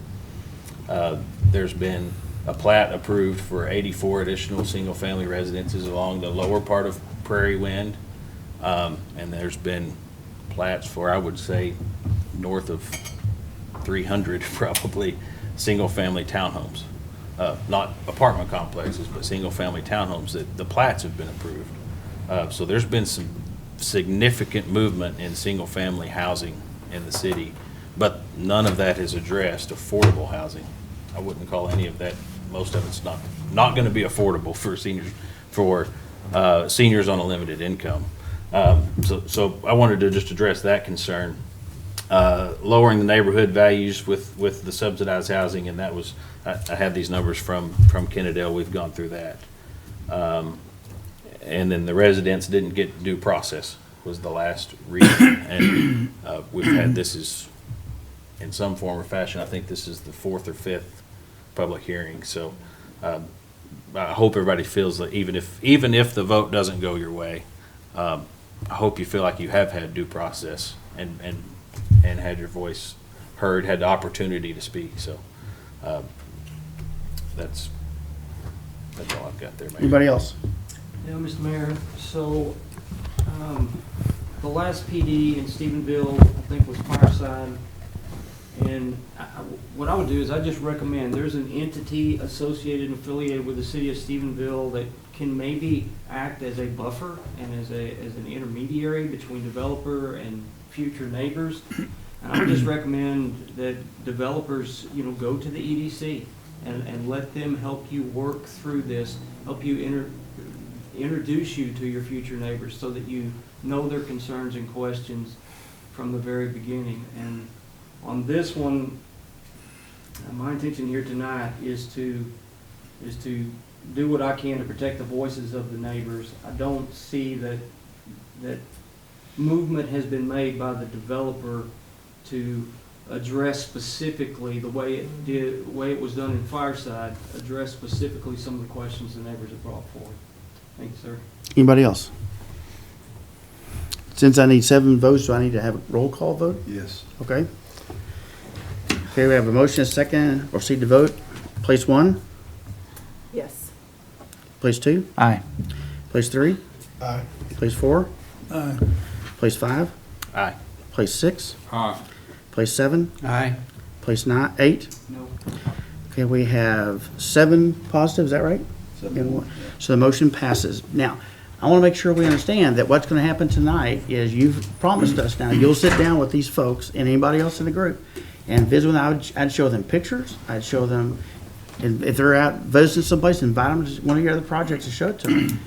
There's been a plat approved for 84 additional single-family residences along the lower part of Prairie Wind. And there's been plats for, I would say, north of 300 probably, single-family townhomes. Not apartment complexes, but single-family townhomes that the plats have been approved. So there's been some significant movement in single-family housing in the city, but none of that has addressed affordable housing. I wouldn't call any of that, most of it's not going to be affordable for seniors on a limited income. So I wanted to just address that concern. Lowering the neighborhood values with the subsidized housing, and that was, I had these numbers from Kennedale, we've gone through that. And then the residents didn't get due process was the last reason. And we've had, this is in some form or fashion, I think this is the 4th or 5th public hearing. So I hope everybody feels that even if the vote doesn't go your way, I hope you feel like you have had due process and had your voice heard, had the opportunity to speak. So that's all I've got there, Mayor. Anybody else? Yeah, Mr. Mayor, so, the last PD in Stephenville, I think, was Fireside, And what I would do is I just recommend, there's an entity associated and affiliated with the city of Stephenville that can maybe act as a buffer and as an intermediary between developer and future neighbors. And I would just recommend that developers, go to the EDC and let them help you work through this, help you introduce you to your future neighbors so that you know their concerns and questions from the very beginning. And on this one, my intention here tonight is to do what I can to protect the voices of the neighbors. I don't see that movement has been made by the developer to address specifically the way it was done in Fireside, address specifically some of the questions the neighbors have brought forward. Thank you, sir. Anybody else? Since I need 7 votes, do I need to have a roll call vote? Yes. Okay. Okay, we have a motion, a second, proceed to vote. Place 1, Yes. place 2, Aye. place 3, Aye. place 4, Aye. place 5, Aye. place 6, Aye. place 7, Aye. place 8. No. Okay, we have 7 positive, is that right? And one- So the motion passes. Now, I want to make sure we understand that what's going to happen tonight is you've promised us now, you'll sit down with these folks and anybody else in the group and visit with them. I'd show them pictures. I'd show them, and if they're out visiting someplace, invite them to one of your other projects to show it to them.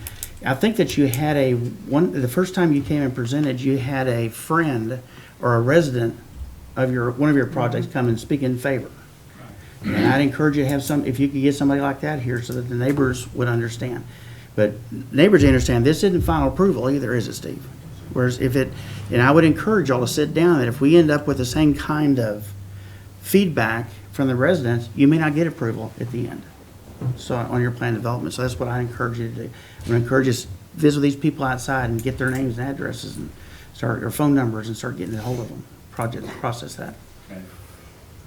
I think that you had the first time you came and presented, you had a friend or a resident of one of your projects come and speak in favor. And I'd encourage you to have if you could get somebody like that here so that the neighbors would understand. But neighbors understand this isn't final approval either, is it, Steve? Whereas and I would encourage y'all to sit down, that if we end up with the same kind of feedback from the residents, you may not get approval at the end. So on your plan development. So that's what I encourage you to do. I'm going to encourage you to visit with these people outside and get their names and addresses and or phone numbers and start getting a hold of them. Process that. Okay.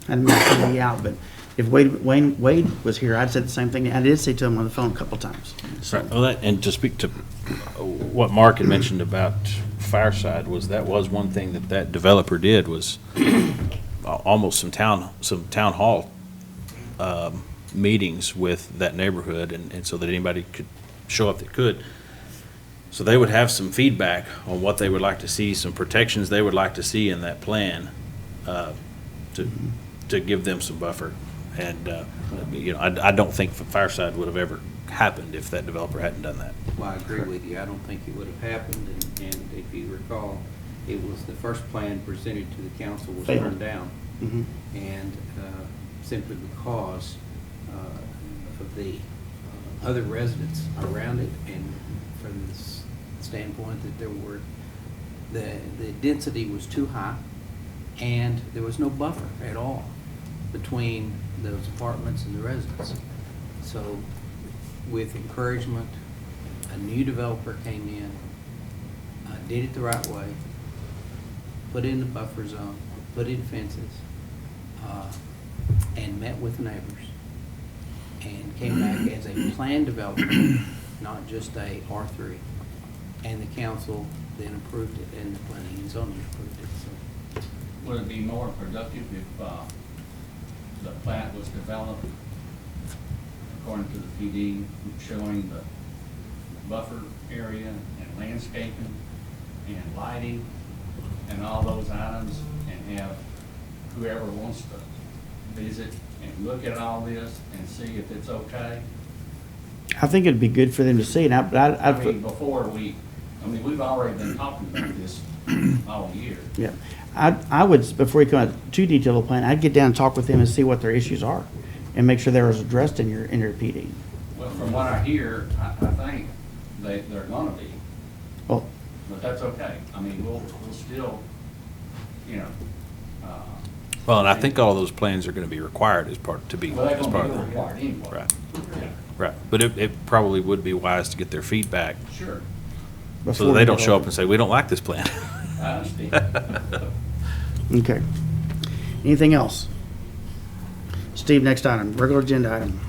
I didn't mean to call you out, but if Wade was here, I'd said the same thing. I did say to him on the phone a couple times. So, Well, and to speak to what Mark had mentioned about Fireside, that was one thing that developer did, was almost some town hall meetings with that neighborhood, and so that anybody could show up that could. So they would have some feedback on what they would like to see, some protections they would like to see in that plan, to give them some buffer. And, I don't think Fireside would have ever happened if that developer hadn't done that. Well, I agree with you. I don't think it would have happened, and if you recall, it was the first plan presented to the council was turned down. Mhm. And simply because of the other residents around it, and from this standpoint that the density was too high, and there was no buffer at all between those apartments and the residents. So with encouragement, a new developer came in, did it the right way, put in the buffer zone, put in fences, and met with neighbors, and came back as a planned development, not just a R3. And the council then approved it, and the planning and zoning approved it. So Would it be more productive if the plat was developed according to the PD, showing the buffer area and landscaping and lighting and all those items, and have whoever wants to visit and look at all this and see if it's okay? I think it'd be good for them to see. Now, I mean, we've already been talking about this all year. Yeah, I would, before you come out too detailed a plan, I'd get down and talk with them and see what their issues are, and make sure they're addressed in your PD. Well, from what I hear, I think they're gonna be, Well, but that's okay. I mean, we'll still, Well, and I think all those plans are gonna be required as part of well, they're the. gonna be required anyway. Right, Yeah, right. But it probably would be wise to get their feedback, sure. so before that they we don't get show over- up and say, we don't like this plan. I understand. Okay. Anything else? Steve, next item, regular agenda item.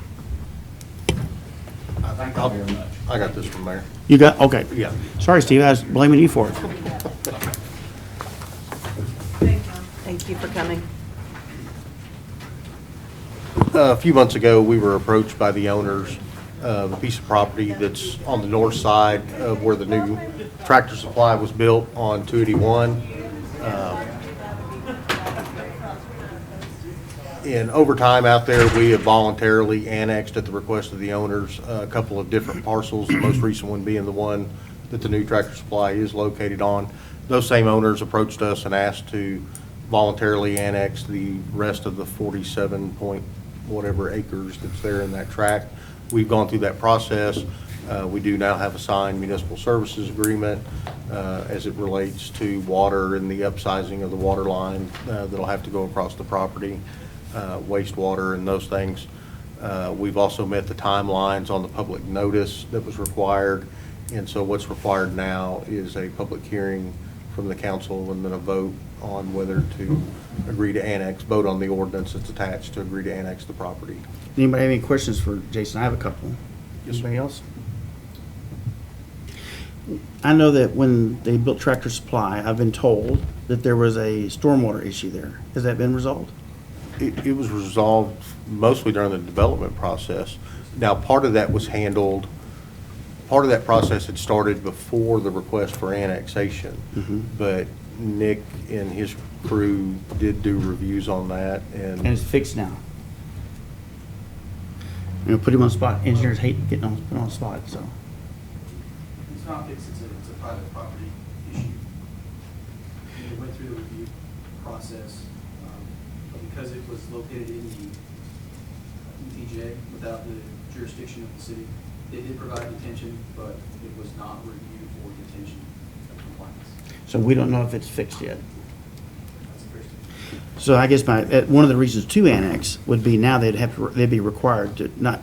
Thank you very much. I got this from Mayor. You got, okay. Yeah. Sorry, Steve, I was blaming you for it. Thank you for coming. A few months ago, we were approached by the owners of a piece of property that's on the north side of where the new Tractor Supply was built on 281. In overtime out there, we have voluntarily annexed at the request of the owners a couple of different parcels, the most recent one being the one that the new Tractor Supply is located on. Those same owners approached us and asked to voluntarily annex the rest of the 47 point whatever acres that's there in that tract. We've gone through that process. We do now have a signed municipal services agreement as it relates to water and the upsizing of the water line that'll have to go across the property, wastewater and those things. We've also met the timelines on the public notice that was required. And so what's required now is a public hearing from the council and then a vote on whether to agree to annex, vote on the ordinance that's attached to agree to annex the property. Anybody have any questions for Jason? I have a couple. Anybody else? I know that when they built Tractor Supply, I've been told that there was a stormwater issue there. Has that been resolved? It was resolved mostly during the development process. Now, part of that was handled, part of that process had started before the request for annexation. But Nick and his crew did do reviews on that And it's fixed now. You know, put him on the spot. Engineers hate getting put on the spot, so. It's not fixed, it's a private property issue. And we went through the review process, but because it was located in the ETJ without the jurisdiction of the city, they did provide detention, but it was not reviewed for detention of compliance. So we don't know if it's fixed yet. That's the first thing. So I guess one of the reasons to annex would be now they'd be required to not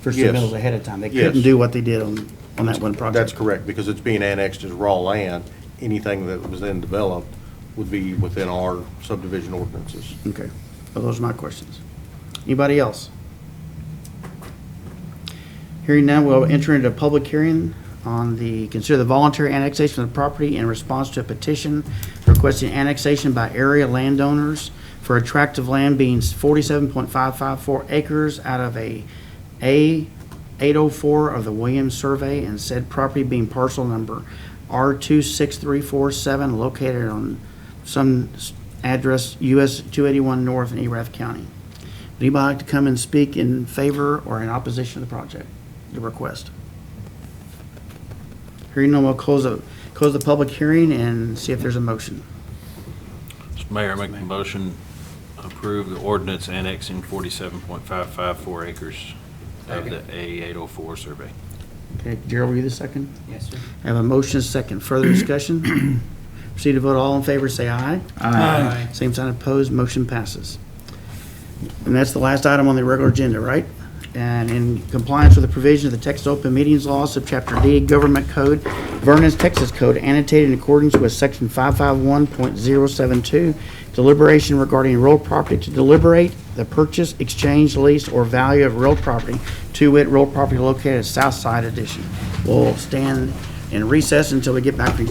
for Yes. submittals ahead of time. They Yes. couldn't do what they did on that one project. That's correct, because it's being annexed as raw land. Anything that was then developed would be within our subdivision ordinances. Okay. Well, those are my questions. Anybody else? Hearing none, we'll enter into a public hearing on consider the voluntary annexation of the property in response to a petition requesting annexation by area landowners for a tract of land being 47.554 acres out of a 804 of the Williams Survey, and said property being parcel number R26347 located on some address US 281 North in Erath County. Would anybody like to come and speak in favor or in opposition to the project, the request? Hearing none, we'll close the public hearing and see if there's a motion. Mr. Mayor, I make the motion, approve the ordinance annexing 47.554 acres of the A804 survey. Okay, Gerald, were you the second? Yes, sir. I have a motion, second. Further discussion? Proceed to vote. All in favor, say aye. Aye. Same sign opposed, motion passes. And that's the last item on the regular agenda, right? And in compliance with the provision of the Texas Open Meetings Law, Subchapter D, Government Code, Vernon's Texas Code, annotated in accordance with Section 551.072, deliberation regarding real property to deliberate the purchase, exchange, lease, or value of real property, to wit, real property located at South Side Edition. We'll stand in recess until we get back from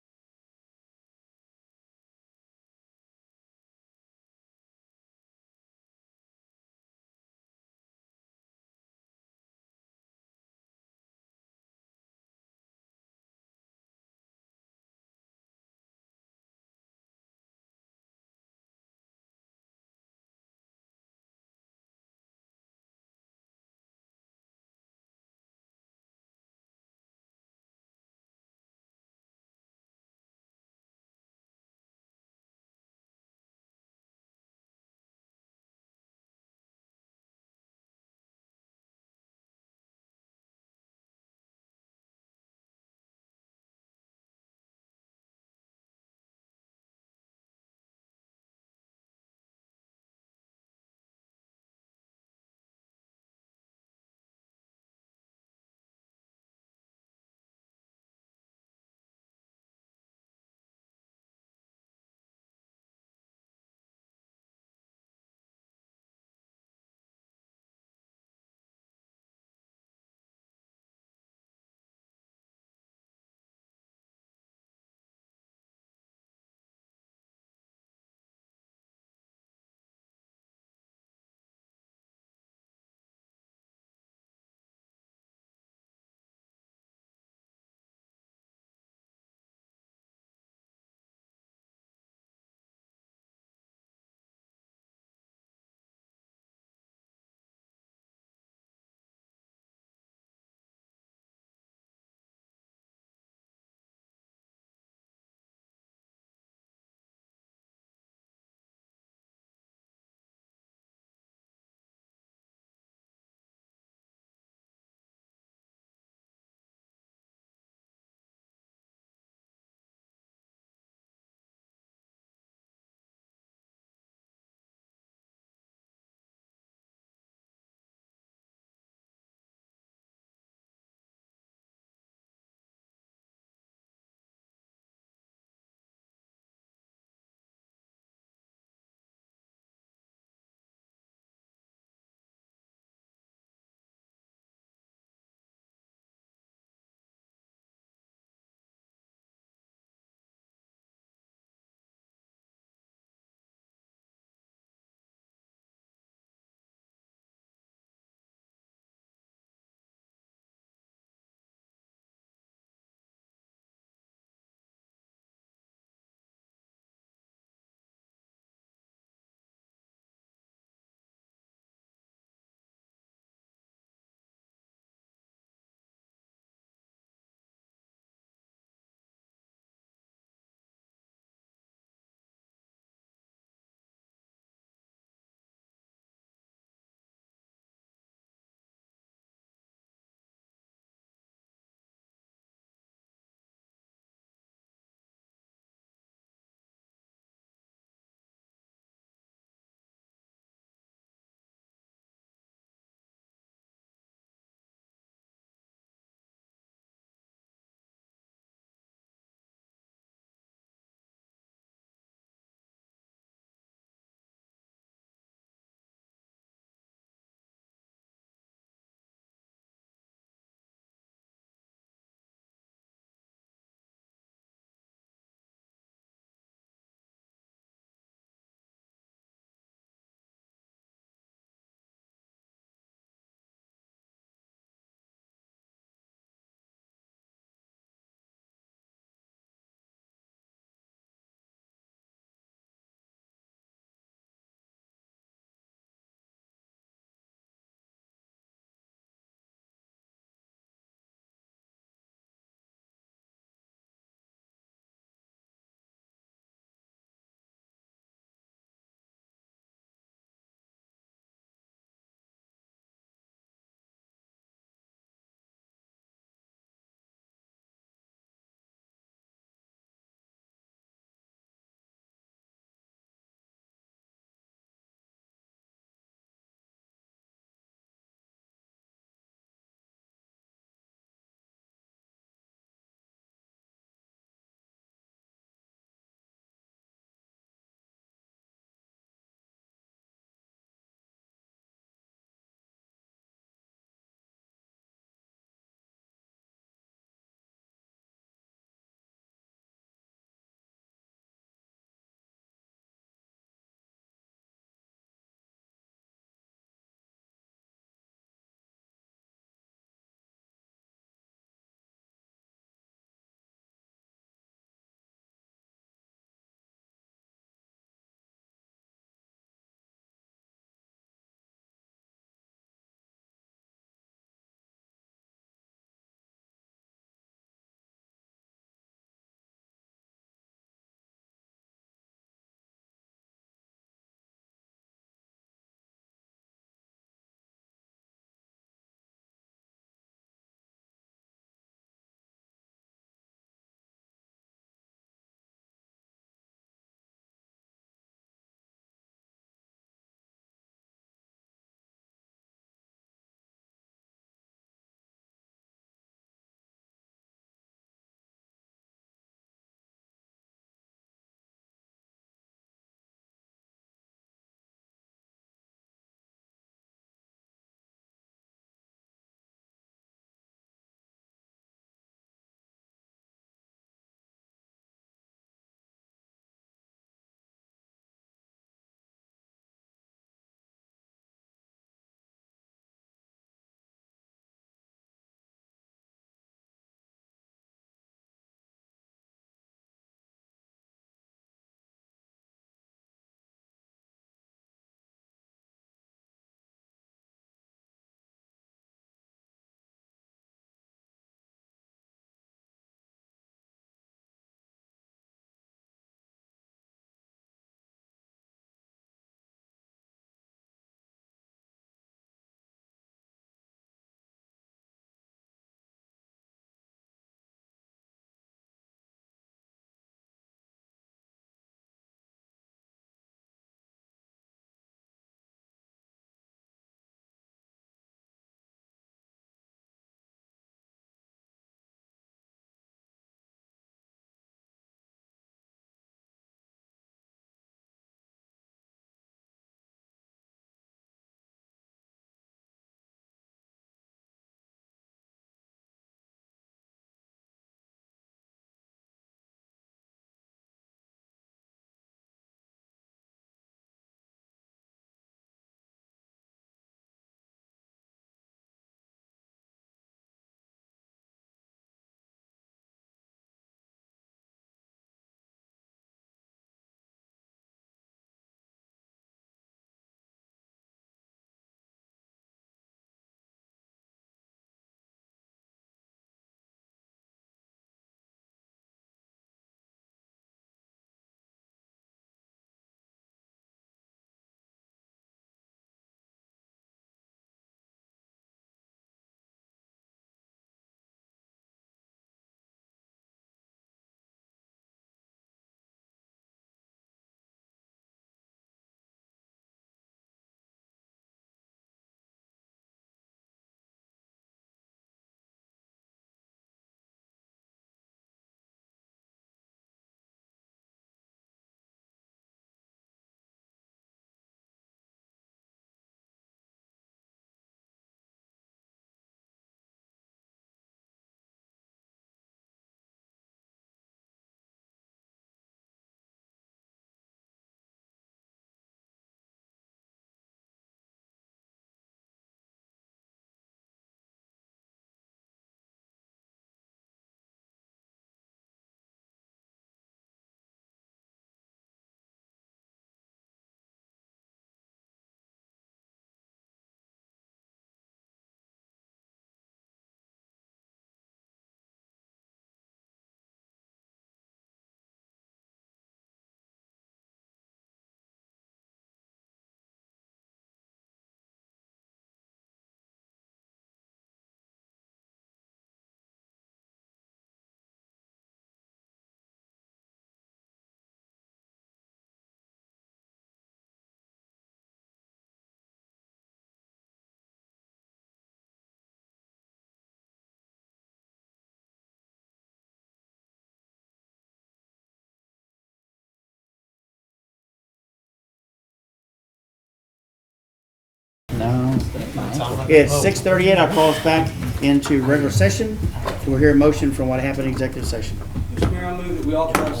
It's 6:38. I'll call us back into regular session. We'll hear a motion from what happened in executive session. Mr. Mayor, I move that we authorize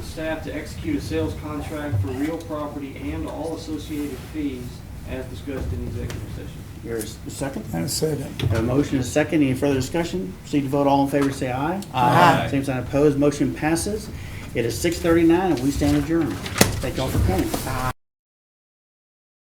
staff to execute a sales contract for real property and all associated fees as discussed in executive session. Here's a second. And a second. A motion is second. Any further discussion? Proceed to vote. All in favor, say aye. Aye. Same sign opposed. Motion passes. It is 6:39 and we stand adjourned. Thank you all for coming.